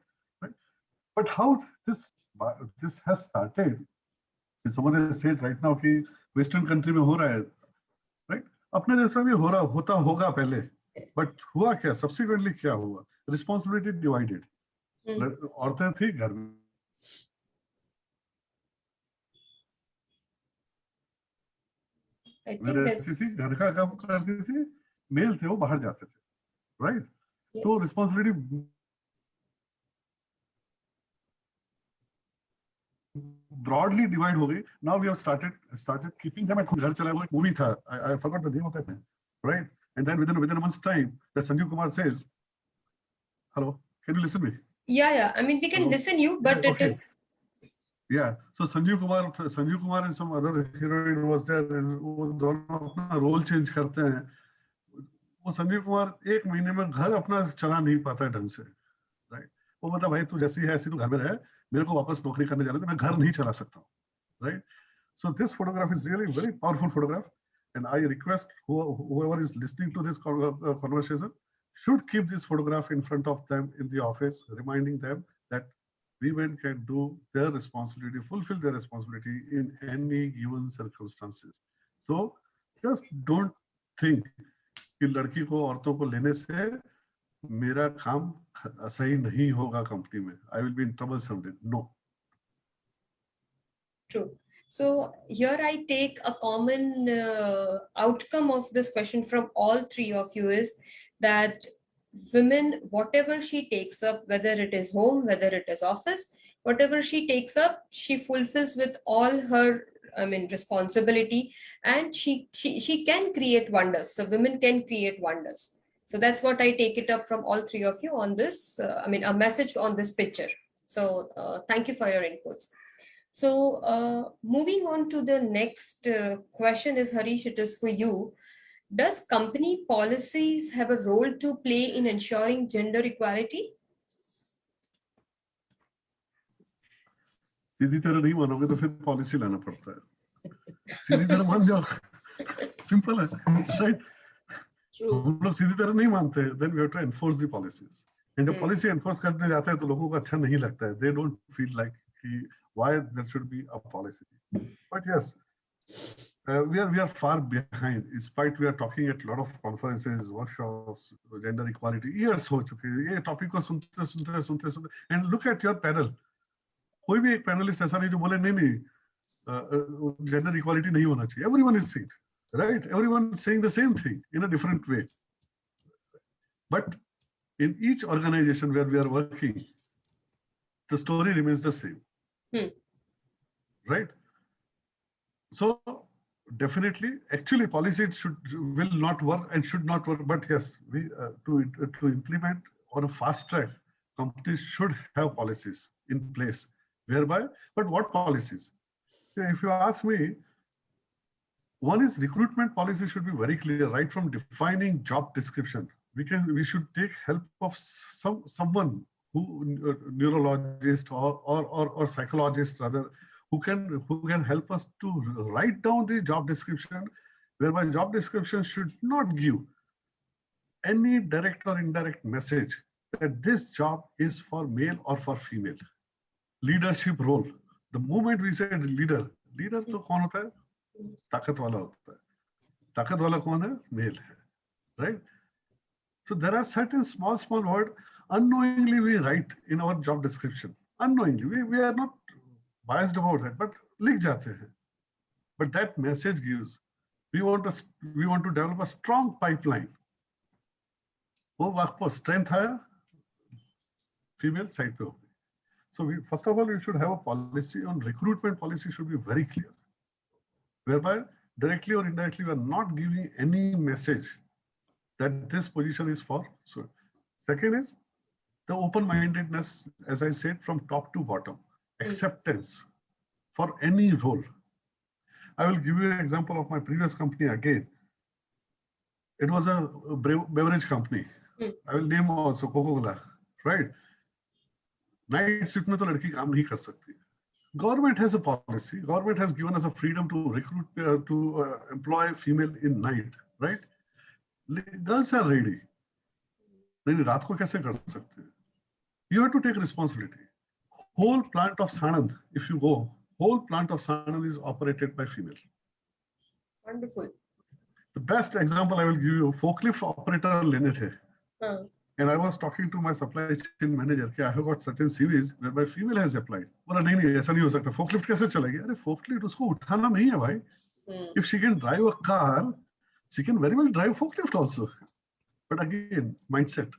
But how this has started? Someone has said right now कि Western country में हो रहा है, right? अपने देश में भी होता होगा पहले, but हुआ क्या? Subsequently क्या हुआ? Responsibility divided. औरतें थी घर में. I think this. घर का काम करती थी, मेल थे वो बाहर जाते थे, right? Yes. तो responsibility broadly divide हो गई. Now we have started keeping them at home. घर चला हुआ एक movie था. I forgot the name of that, right? And then within a month's time, that Sanjeev Kumar says, "Hello, can you listen to me?" Yeah. I mean, we can listen you, but okay. It is. Yeah. So Sanjeev Kumar and some other heroine was there, and वो दोनों अपना role change करते हैं. वो संजीव कुमार एक महीने में घर अपना चला नहीं पाता है ढंग से, right? वो मतलब भाई तू जैसी है ऐसी तू घर में रह, मेरे को वापस नौकरी करने जाना है, मैं घर नहीं चला सकता हूँ, right? So this photograph is really very powerful photograph, and I request whoever is listening to this conversation should keep this photograph in front of them in the office, reminding them that women can do their responsibility, fulfill their responsibility in any given circumstances. So just don't think कि लड़की को औरतों को लेने से मेरा काम सही नहीं होगा कंपनी में. I will be in trouble someday. No. True. So here I take a common outcome of this question from all three of you is that women, whatever she takes up, whether it is home, whether it is office, whatever she takes up, she fulfills with all her, responsibility, and she can create wonders. So women can create wonders. So that's what I take it up from all three of you on this, a message on this picture. So thank you for your inputs. So moving on to the next question is, Haresh, it is for you. Does company policies have a role to play in ensuring gender equality? सीधी तरह नहीं मानोगे तो फिर policy लाना पड़ता है. सीधी तरह मान जाओ, सिंपल है, राइट? हम लोग सीधी तरह नहीं मानते, then we have to enforce the policies. And जब पॉलिसी एनफोर्स करने जाते हैं तो लोगों को अच्छा नहीं लगता है. They don't feel like why there should be a policy. But yes, we are far behind. In spite we are talking at a lot of conferences, workshops, gender equality. Years हो चुके हैं. ये टॉपिक को सुनते. And look at your panel. कोई भी एक panelist ऐसा नहीं जो बोले नहीं जेंडर इक्वालिटी नहीं होना चाहिए. Everyone is saying, right? Everyone is saying the same thing in a different way. But in each organization where we are working, the story remains the same. Right? So definitely, actually, policy will not work and should not work. But yes, we to implement on a fast track, companies should have policies in place. Whereby, but what policies? If you ask me, One is recruitment policy should be very clear, right from defining job description. We should take help of someone who neurologist or psychologist rather, who can help us to write down the job description, whereby job description should not give any direct or indirect message that this job is for male or for female. Leadership role. The moment we say leader तो कौन होता है? ताकत वाला होता है. ताकत वाला कौन है? Male है, right? So there are certain small words unknowingly we write in our job description. Unknowingly, we are not biased about that, but लिख जाते हैं. But that message gives. We want to develop a strong pipeline. वो workforce strength है, female side पे होगी. So first of all, we should have a policy on recruitment policy should be very clear, whereby directly or indirectly we are not giving any message that this position is for. So second is the open-mindedness, as I said, from top to bottom, acceptance for any role. I will give you an example of my previous company again. It was a beverage company. I will name also Coca-Cola, right? Night shift में तो लड़की काम नहीं कर सकती. Government has a policy. Government has given us a freedom to recruit employ female in night, right? Girls are ready. नहीं रात को कैसे कर सकते हैं? You have to take responsibility. Whole plant of Sanand, if you go, whole plant of Sanand is operated by female. Wonderful. The best example I will give you, forklift operator लेने थे. And I was talking to my supply chain manager कि I have got certain CVs whereby female has applied. बोला नहीं ऐसा नहीं हो सकता. Forklift कैसे चलेगी? अरे forklift उसको उठाना नहीं है भाई. If she can drive a car, she can very well drive forklift also. But again, mindset.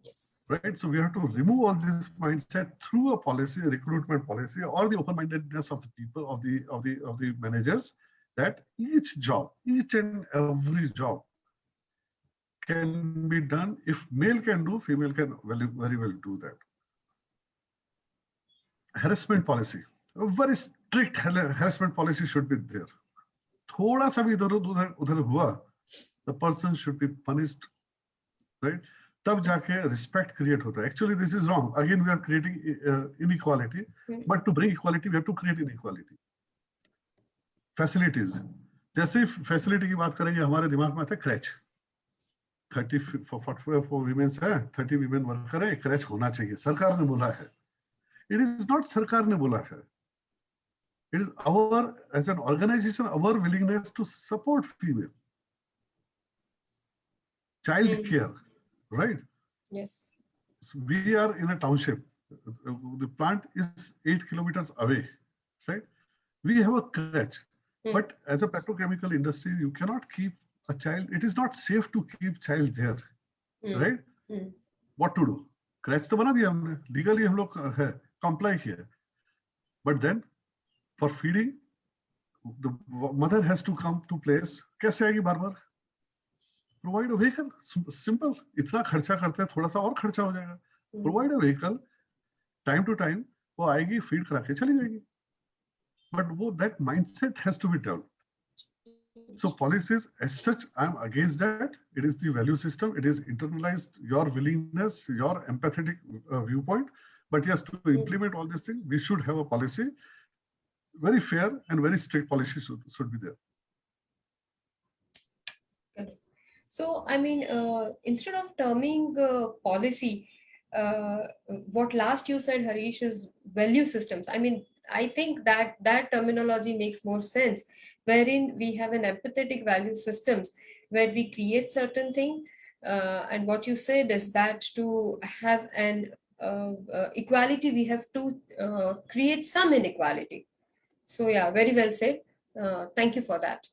Yes. Right. So we have to remove all this mindset through a policy, a recruitment policy, or the open-mindedness of the people, of the managers, that each and every job can be done. If male can do, female can very well do that. Harassment policy, a very strict harassment policy should be there. थोड़ा सा भी उधर हुआ, the person should be punished, right? तब जाके respect create होता है. Actually, this is wrong. Again, we are creating inequality, but to bring equality, we have to create inequality. Facilities. जैसे facility की बात करेंगे, हमारे दिमाग में आता है crèche. 30 for women है, 30 women worker है, crèche होना चाहिए. सरकार ने बोला है. It is not सरकार ने बोला है. It is our, as an organization, our willingness to support female. Child care, right? Yes. So we are in a township. The plant is 8 kilometers away, right? We have a crèche, but as a petrochemical industry, you cannot keep a child. It is not safe to keep child there, right? What to do? Crèche तो बना दिया हमने. Legally हम लोग है, comply किया. But then, for feeding, the mother has to come to place. कैसे आएगी बार-बार? Provide a vehicle. Simple. इतना खर्चा करते हैं, थोड़ा सा और खर्चा हो जाएगा. Provide a vehicle. Time to time, वो आएगी, feed करा के चली जाएगी. But that mindset has to be developed. So policies, as such, I'm against that. It is the value system. It is internalized your willingness, your empathetic viewpoint. But yes, to implement all these things, we should have a policy. Very fair and very strict policy should be there. Okay. So, I mean, instead of terming policy, what last you said, Haresh, is value systems. I mean, I think that terminology makes more sense, wherein we have an empathetic value systems where we create certain thing. And what you said is that to have an equality, we have to create some inequality. So yeah, very well said. Thank you for that.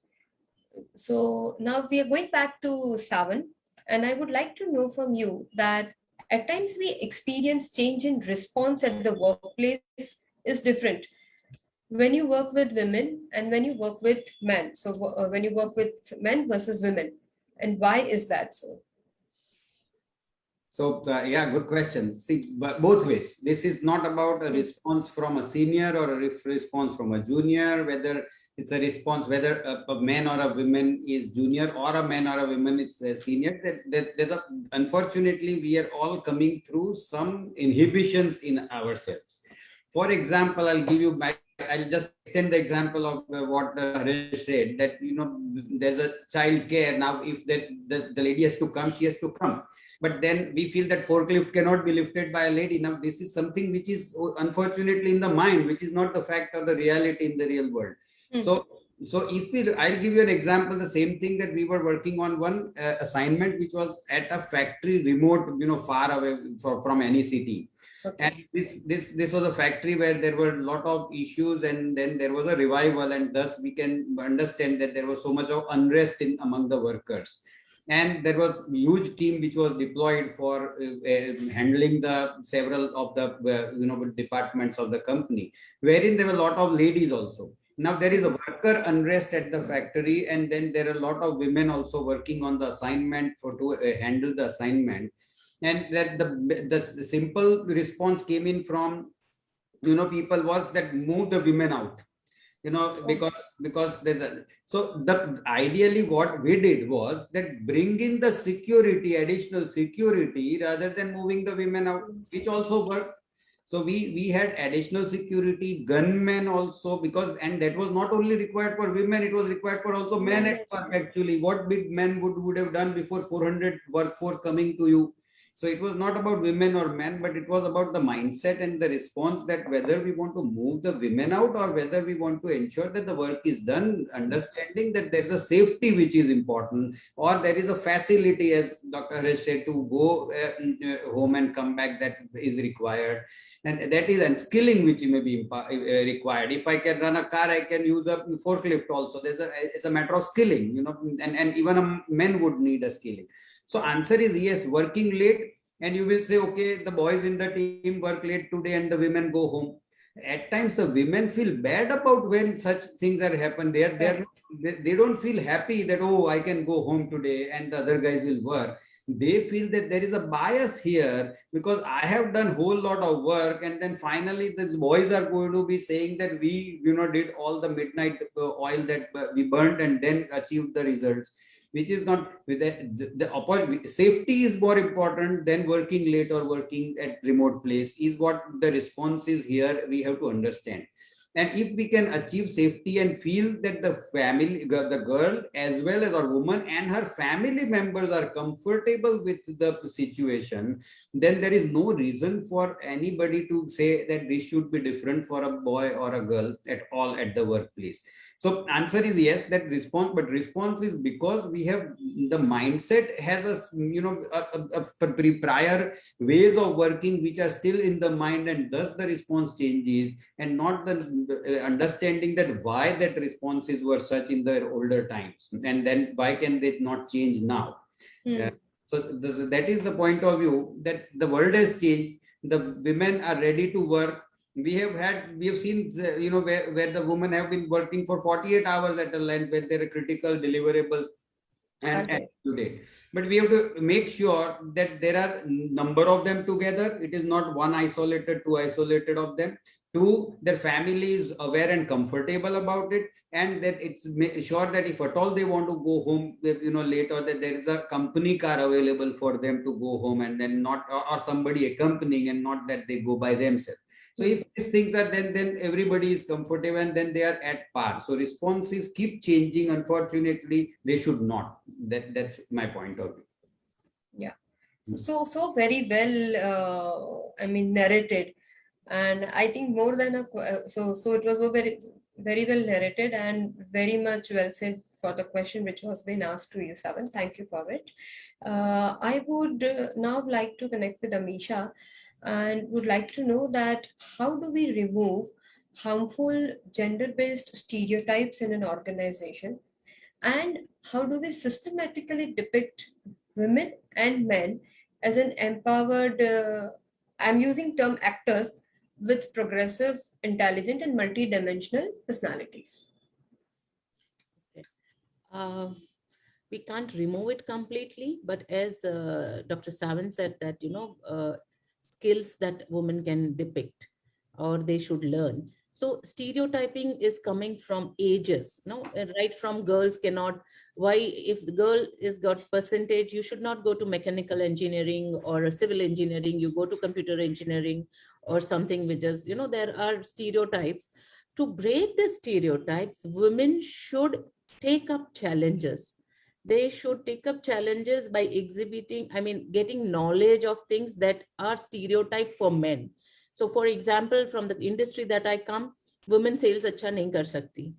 So now we are going back to Savan, and I would like to know from you that at times we experience change in response at the workplace is different when you work with women and when you work with men. So when you work with men versus women, and why is that so? So yeah, good question. See, both ways. This is not about a response from a senior or a response from a junior, whether it's a response whether a man or a woman is junior or a man or a woman is senior. There's a, unfortunately, we are all coming through some inhibitions in ourselves. For example, I'll just extend the example of what Haresh said, that there's a child care. Now if the lady has to come, she has to come, but then we feel that forklift cannot be lifted by a lady. Now this is something which is unfortunately in the mind, which is not the fact or the reality in the real world. So if I'll give you an example, the same thing, that we were working on one assignment which was at a factory remote, far away from any city. Okay. And this was a factory where there were a lot of issues, and then there was a revival, and thus we can understand that there was so much of unrest among the workers. And there was a huge team which was deployed for handling the several of the departments of the company, wherein there were a lot of ladies also. Now there is a worker unrest at the factory, and then there are a lot of women also working on the assignment to handle the assignment. And that the simple response came in from people was that move the women out, because there's a, so the ideally what we did was that bring in the security, additional security, rather than moving the women out, which also worked. So we had additional security, gunmen also, and that was not only required for women, it was required for also men at work. Actually, what big men would have done before 400 workforce coming to you. So it was not about women or men, but it was about the mindset and the response, that whether we want to move the women out or whether we want to ensure that the work is done, understanding that there's a safety which is important, or there is a facility, as Dr. Haresh said, to go home and come back, that is required. And that is skilling which may be required. If I can run a car, I can use a forklift also. It's a matter of skilling, and even a men would need a skilling. So answer is yes, working late, and you will say, okay, the boys in the team work late today and the women go home. At times the women feel bad about when such things are happen. They don't feel happy that, oh, I can go home today and the other guys will work. They feel that there is a bias here, because I have done whole lot of work, and then finally the boys are going to be saying that we did all the midnight oil that we burned and then achieved the results, which is not with the safety is more important than working late or working at remote place, is what the response is here. We have to understand. And if we can achieve safety and feel that the family, the girl as well as our woman and her family members are comfortable with the situation, then there is no reason for anybody to say that this should be different for a boy or a girl at all at the workplace. So answer is yes, that response, but response is because we have the mindset has a prior ways of working which are still in the mind, and thus the response changes, and not the understanding that why that responses were such in the older times, and then why can they not change now. So that is the point of view, that the world has changed, the women are ready to work. We have seen where the women have been working for 48 hours at a length when there are critical deliverables and to date. But we have to make sure that there are number of them together. It is not one isolated, two isolated of them. Two, their family is aware and comfortable about it, and that it's sure that if at all they want to go home, later, that there is a company car available for them to go home, and then not or somebody accompanying, and not that they go by themselves. So if these things are then everybody is comfortable, and then they are at par. So responses keep changing. Unfortunately, they should not. That's my point of view. Yeah. So very well, narrated. And I think more than so it was very, very well narrated and very much well said for the question which was being asked to you, Savan. Thank you for it. I would now like to connect with Amisha, and would like to know that how do we remove harmful gender-based stereotypes in an organization, and how do we systematically depict women and men as an empowered, I'm using term actors with progressive, intelligent, and multidimensional personalities? Okay. We can't remove it completely, but as Dr. Savan said, that skills that women can depict or they should learn. So stereotyping is coming from ages, no, right from girls cannot, why if the girl is got percentage, you should not go to mechanical engineering or a civil engineering, you go to computer engineering or something which is, there are stereotypes. To break the stereotypes, women should take up challenges. They should take up challenges by exhibiting, getting knowledge of things that are stereotype for men. So for example, from the industry that I come, women sales acha nahi kar sakti.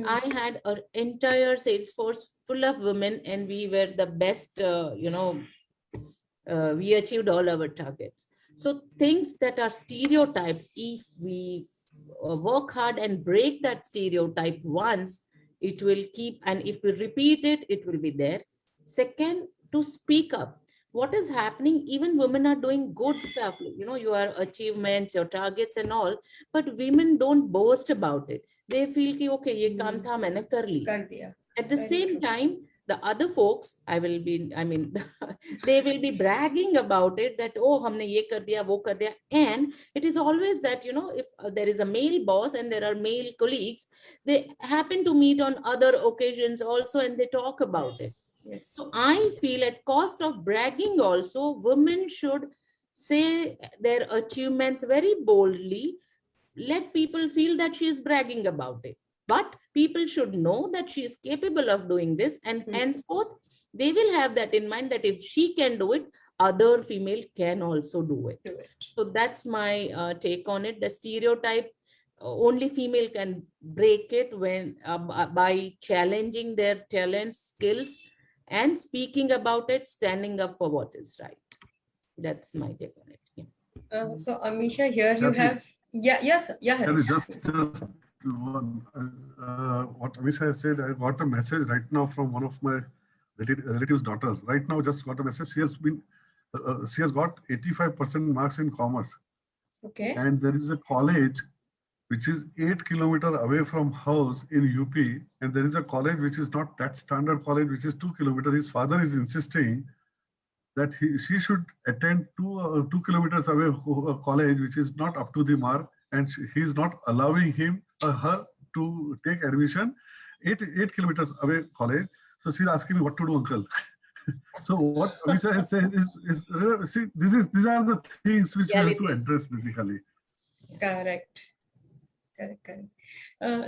I had an entire sales force full of women, and we were the best, we achieved all our targets. So things that are stereotyped, if we work hard and break that stereotype once, it will keep, and if we repeat it, it will be there. Second, to speak up. What is happening? Even women are doing good stuff, your achievements, your targets and all, but women don't boast about it. They feel ki, okay, ye kaam tha, maine kar liya. At the same time, the other folks, they will be bragging about it, that, oh, humne ye kar diya, wo kar diya. And it is always that, if there is a male boss and there are male colleagues, they happen to meet on other occasions also, and they talk about it. Yes. So I feel at cost of bragging also, women should say their achievements very boldly. Let people feel that she is bragging about it. But people should know that she is capable of doing this, and henceforth, they will have that in mind, that if she can do it, other female can also do it. So that's my take on it. The stereotype, only female can break it when by challenging their talents, skills, and speaking about it, standing up for what is right. That's my take on it. Yeah. So Amisha, here you Kathy, have, yes, Haresh. just one, what Amisha has said, I got a message right now from one of my relatives' daughter. Right now, just got a message. She has got 85% marks in commerce. Okay. And there is a college which is 8 kilometers away from house in UP, and there is a college which is not that standard college, which is 2 kilometers. His father is insisting that she should attend 2 kilometers away a college which is not up to the mark, and he is not allowing her to take admission 8 kilometers away college. So she's asking me what to do, uncle. So what Amisha has said is see, these are the things which we have to address basically. Correct.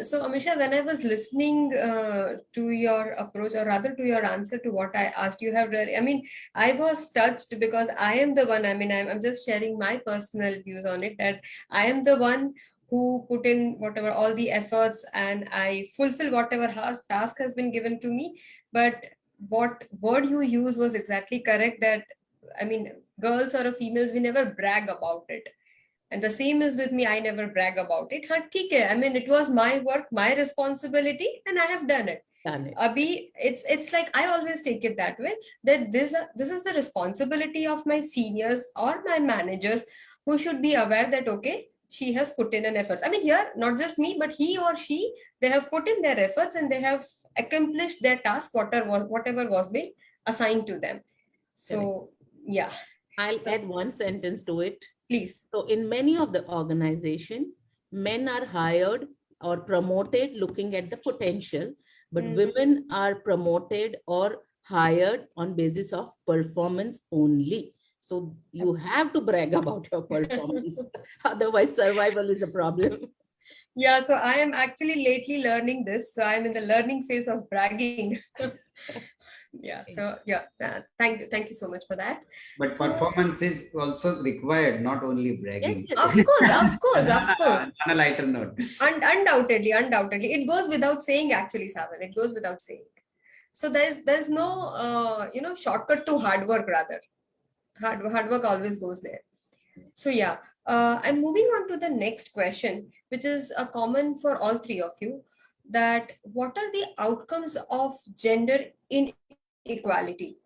So Amisha, when I was listening to your approach, or rather to your answer to what I asked, you have really, I was touched, because I am the one, I'm just sharing my personal views on it, that I am the one who put in whatever, all the efforts, and I fulfill whatever task has been given to me. But what word you use was exactly correct, that, girls or females, we never brag about it. And the same is with me. I never brag about it. It was my work, my responsibility, and I have done it. Abhi, it's like, I always take it that way, that this is the responsibility of my seniors or my managers, who should be aware that, okay, she has put in an effort. Here, not just me, but he or she, they have put in their efforts, and they have accomplished their task, whatever was being assigned to them. So, yeah. I'll add one sentence to it. Please. So in many of the organizations, men are hired or promoted looking at the potential, but women are promoted or hired on basis of performance only. So you have to brag about your performance. Otherwise, survival is a problem. Yeah, so I am actually lately learning this. So I'm in the learning phase of bragging. Yeah, so yeah, thank you so much for that. But performance is also required, not only bragging. Yes, of course. On a lighter note. Undoubtedly. It goes without saying, actually, Savan. It goes without saying. So there's no shortcut to hard work, rather. Hard work always goes there. So yeah, I'm moving on to the next question, which is common for all three of you. That what are the outcomes of gender inequality?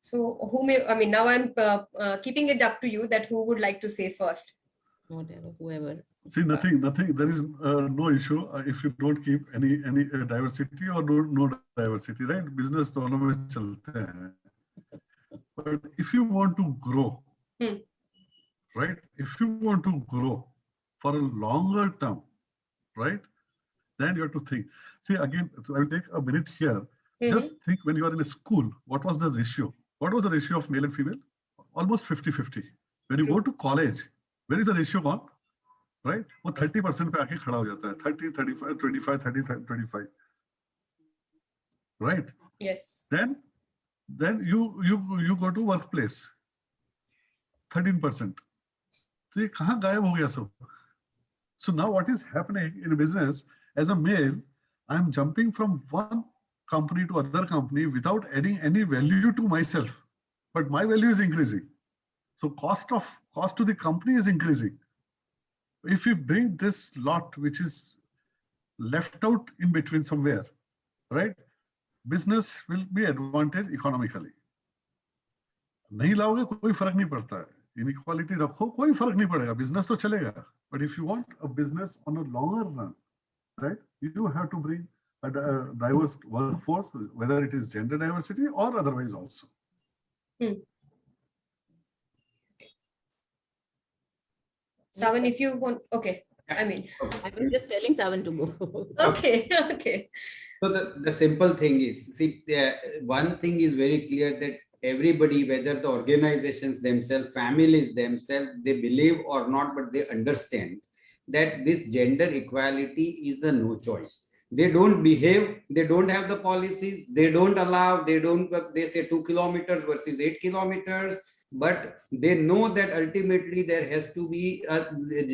So now I'm keeping it up to you, that who would like to say first? Whatever, whoever. See, nothing. There is no issue if you don't keep any diversity or no diversity, right? Business दोनों में चलते हैं. But if you want to grow, right? If you want to grow, for a longer term, right? Then you have to think. See, again, so I will take a minute here. Just think when you are in a school, what was the ratio? What was the ratio of male and female? Almost 50-50. When you go to college, where is the ratio gone? Right? वो 30% पे आके खड़ा हो जाता है. 30, 35, 25, 30, 25. Right? Yes. Then you go to workplace. 13%. So ये कहाँ गायब हो गया सब? So now what is happening in business, as a male, I'm jumping from one company to other company without adding any value to myself, but my value is increasing. So cost to the company is increasing. If you bring this lot, which is left out in between somewhere, right? Business will be advantage economically. नहीं लाओगे कोई फर्क नहीं पड़ता है. Inequality रखो कोई फर्क नहीं पड़ेगा. Business तो चलेगा. But if you want a business on a longer run, right, you have to bring a diverse workforce, whether it is gender diversity or otherwise also. Savan, if you want, okay. I mean, I was just telling Savan to go. Okay. So the simple thing is, see, one thing is very clear that everybody, whether the organizations themselves, families themselves, they believe or not, but they understand that this gender equality is the no choice. They don't behave, they don't have the policies, they don't allow, they say 2 kilometers versus 8 kilometers, but they know that ultimately there has to be a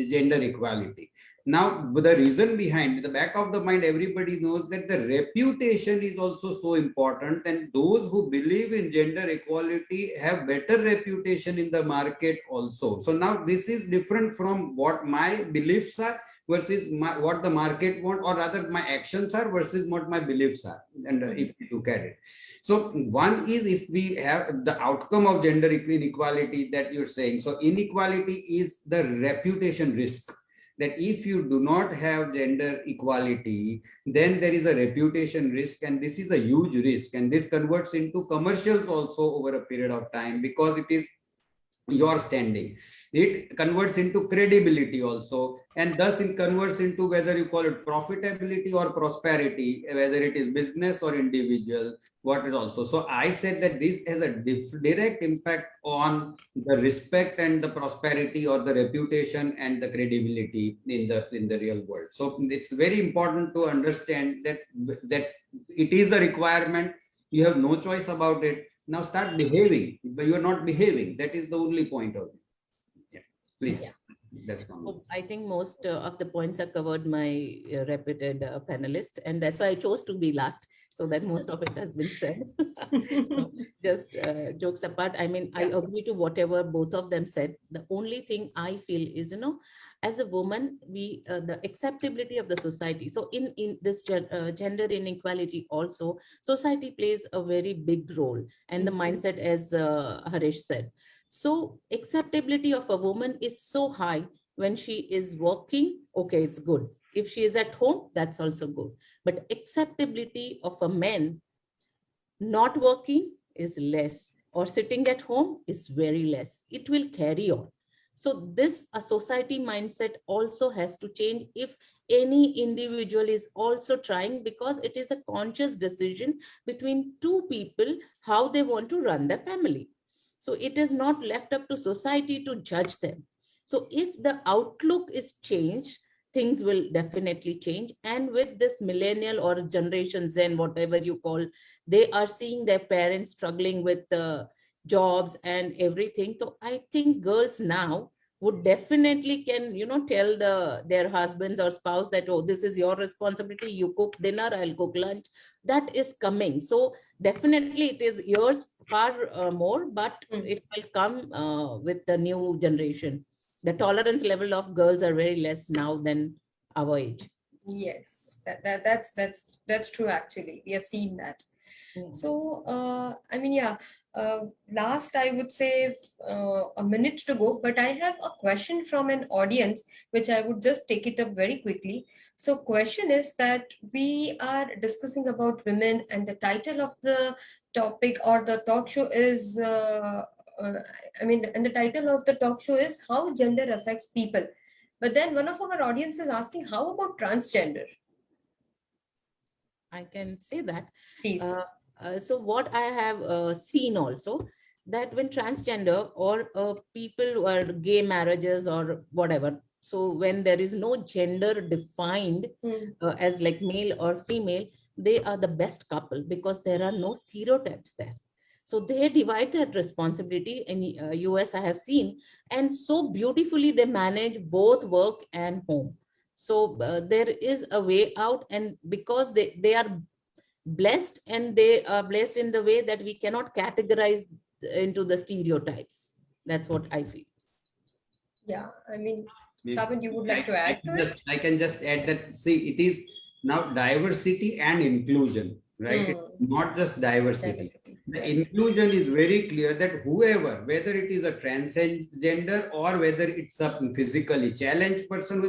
gender equality. Now, the reason behind, in the back of the mind, everybody knows that the reputation is also so important, and those who believe in gender equality have better reputation in the market also. So now this is different from what my beliefs are versus what the market want, or rather my actions are versus what my beliefs are. And if you look at it. So one is, if we have the outcome of gender inequality that you're saying, so inequality is the reputation risk. That if you do not have gender equality, then there is a reputation risk, and this is a huge risk, and this converts into commercials also over a period of time, because it is your standing. It converts into credibility also, and thus it converts into whether you call it profitability or prosperity, whether it is business or individual, what is also. So I said that this has a direct impact on the respect and the prosperity, or the reputation and the credibility in the real world. So it's very important to understand that it is a requirement. You have no choice about it. Now start behaving, but you are not behaving. That is the only point of it. Yeah, please. Yeah. That's so I think most of the points are covered by reputed panelists, and that's why I chose to be last, so that most of it has been said. So just jokes apart, I mean, I agree to whatever both of them said. The only thing I feel is, as a woman, we the acceptability of the society. So in this gender inequality also, society plays a very big role, and the mindset, as Haresh said. So acceptability of a woman is so high. When she is working, okay, it's good. If she is at home, that's also good. But acceptability of a man not working is less, or sitting at home is very less. It will carry on. So this a society mindset also has to change if any individual is also trying, because it is a conscious decision between two people how they want to run their family. So it is not left up to society to judge them. So if the outlook is changed, things will definitely change. And with this millennial or Generation Z, whatever you call, they are seeing their parents struggling with the jobs and everything. So I think girls now would definitely can, tell their husbands or spouse that, oh, this is your responsibility. You cook dinner, I'll cook lunch. That is coming. So definitely it is yours far more, but it will come with the new generation. The tolerance level of girls are very less now than our age. Yes, that's true. Actually, we have seen that. So I mean, last I would say a minute to go, but I have a question from an audience, which I would just take it up very quickly. So question is that we are discussing about women, and the title of the topic or the talk show is, and the title of the talk show is How Gender Affects People. But then one of our audience is asking, how about transgender? I can say that. Please. So what I have seen also, that when transgender or people who are gay marriages or whatever, so when there is no gender defined as like male or female, they are the best couple because there are no stereotypes there. So they divide that responsibility. In US I have seen, and so beautifully they manage both work and home. So there is a way out, and because they are blessed, and they are blessed in the way that we cannot categorize into the stereotypes. That's what I feel. Yeah, I mean, Maybe Savan, you would like to add to it? I can just add that, see, it is now diversity and inclusion, right? It's not just diversity. The inclusion is very clear that whoever, whether it is a transgender or whether it's a physically challenged person,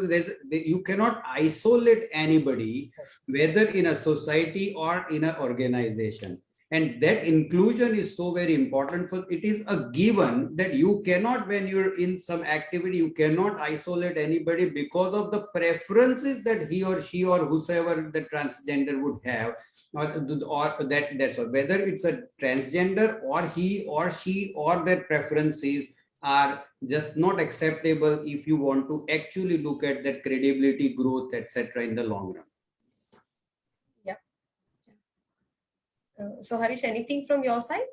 you cannot isolate anybody, whether in a society or in an organization. And that inclusion is so very important. So it is a given that you cannot, when you're in some activity, you cannot isolate anybody because of the preferences that he or she or whosoever the transgender would have, or that's all. Whether it's a transgender or he or she or their preferences are just not acceptable if you want to actually look at that credibility, growth, etc. in the long run. So Haresh, anything from your side?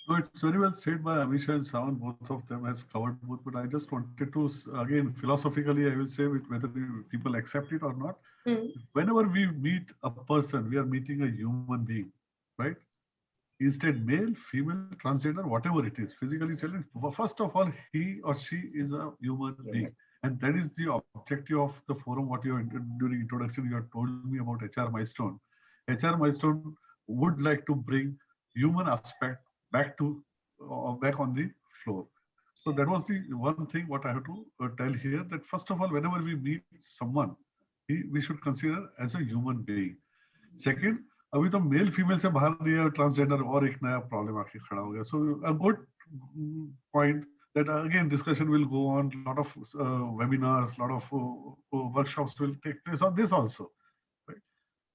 No, it's very well said by Amisha and Savan. Both of them has covered both, but I just wanted to, again, philosophically, I will say whether people accept it or not. Whenever we meet a person, we are meeting a human being, right? Instead, male, female, transgender, whatever it is, physically challenged. First of all, he or she is a human being. And that is the objective of the forum. What you during introduction, you have told me about HR Milestone. HR Milestone would like to bring human aspect back on the floor. So that was the one thing what I have to tell here, that first of all, whenever we meet someone, we should consider as a human being. Second, अभी तो male female से बाहर नहीं है, transgender और एक नया problem आके खड़ा हो गया. So a good point that again discussion will go on, lot of webinars, lot of workshops will take place on this also. Right?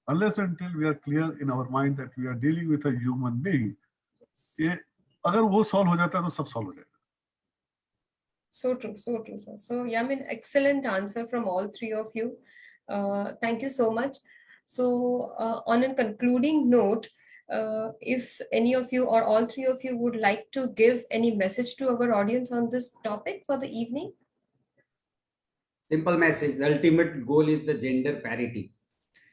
Unless until we are clear in our mind that we are dealing with a human being, ये अगर वो solve हो जाता है तो सब solve हो जाएगा. So true, so true, sir. So yeah, I mean, excellent answer from all three of you. Thank you so much. So on a concluding note, if any of you or all three of you would like to give any message to our audience on this topic for the evening. Simple message. The ultimate goal is the gender parity,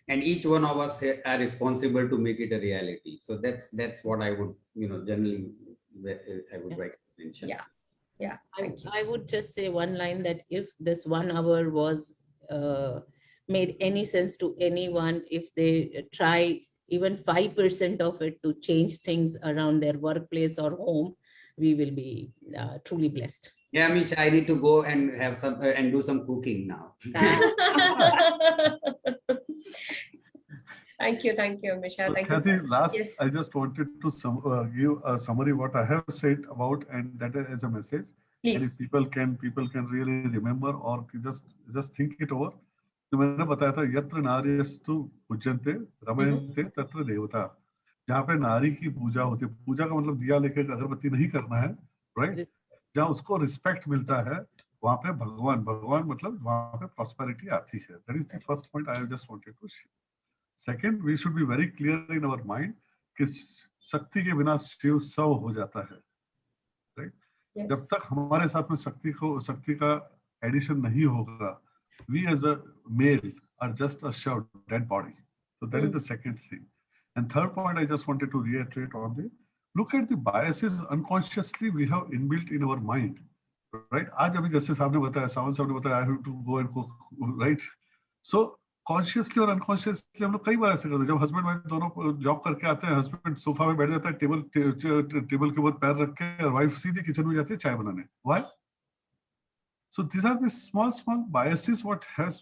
and each one of us are responsible to make it a reality. So that's what I would, generally I would like to mention. Yeah. I would just say one line, that if this 1 hour was made any sense to anyone, if they try even 5% of it to change things around their workplace or home, we will be truly blessed. Yeah, Amisha, I need to go and have some and do some cooking now. Thank you, Amisha. Thank Kathy, you. last, Yes. I just wanted to give a summary what I have said about, and that as a message. Please. And if people can really remember or just think it over. तो मैंने बताया था यत्र नार्यस्तु पूज्यन्ते रमयन्ते तत्र देवता, जहाँ पे नारी की पूजा होती है. पूजा का मतलब दिया लेके अगरबत्ती नहीं करना है, राइट? जहाँ उसको रिस्पेक्ट मिलता है, वहाँ पे भगवान मतलब वहाँ पे प्रॉस्पेरिटी आती है. That is the first point I just wanted to share. Second, we should be very clear in our mind कि शक्ति के बिना शिव सब हो जाता है, राइट? जब तक हमारे साथ में शक्ति का एडिशन नहीं होगा, we as a male are just a short dead body. So that is the second thing. And third point I just wanted to reiterate on the, look at the biases unconsciously we have inbuilt in our mind, right? आज अभी जैसे साहब ने बताया, सावन साहब ने बताया, I have to go and cook, right? So consciously और unconsciously हम लोग कई बार ऐसे करते हैं. जब हस्बैंड वाइफ दोनों जॉब करके आते हैं, हस्बैंड सोफा में बैठ जाता है, टेबल के ऊपर पैर रख के, और वाइफ सीधी किचन में जाती है चाय बनाने. Why? So these are the small biases what has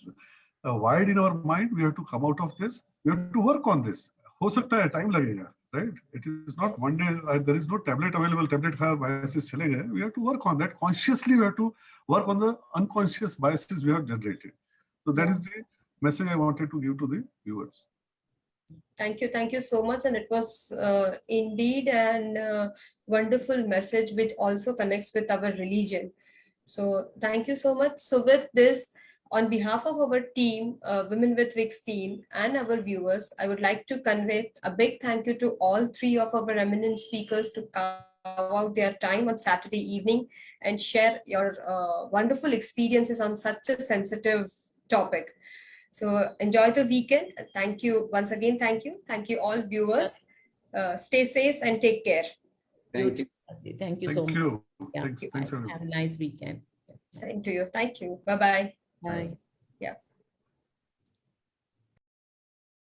wired in our mind. We have to come out of this. We have to work on this. हो सकता है टाइम लगेगा, right? It is not one day, there is no tablet available, tablet ka biases chale gaye. We have to work on that. Consciously, we have to work on the unconscious biases we have generated. So that is the message I wanted to give to the viewers. Thank you so much. And it was indeed an wonderful message, which also connects with our religion. So thank you so much. So with this, on behalf of our team, Women with Wigs team, and our viewers, I would like to convey a big thank you to all three of our eminent speakers to carve out their time on Saturday evening and share your wonderful experiences on such a sensitive topic. So enjoy the weekend. Thank you once again. Thank you. Thank you all viewers. Stay safe and take care. Thank you. Thank you so Thank much. you. Yeah. Thanks everyone. Have a nice weekend. Same to you. Thank you. Bye-bye. Bye. Yeah.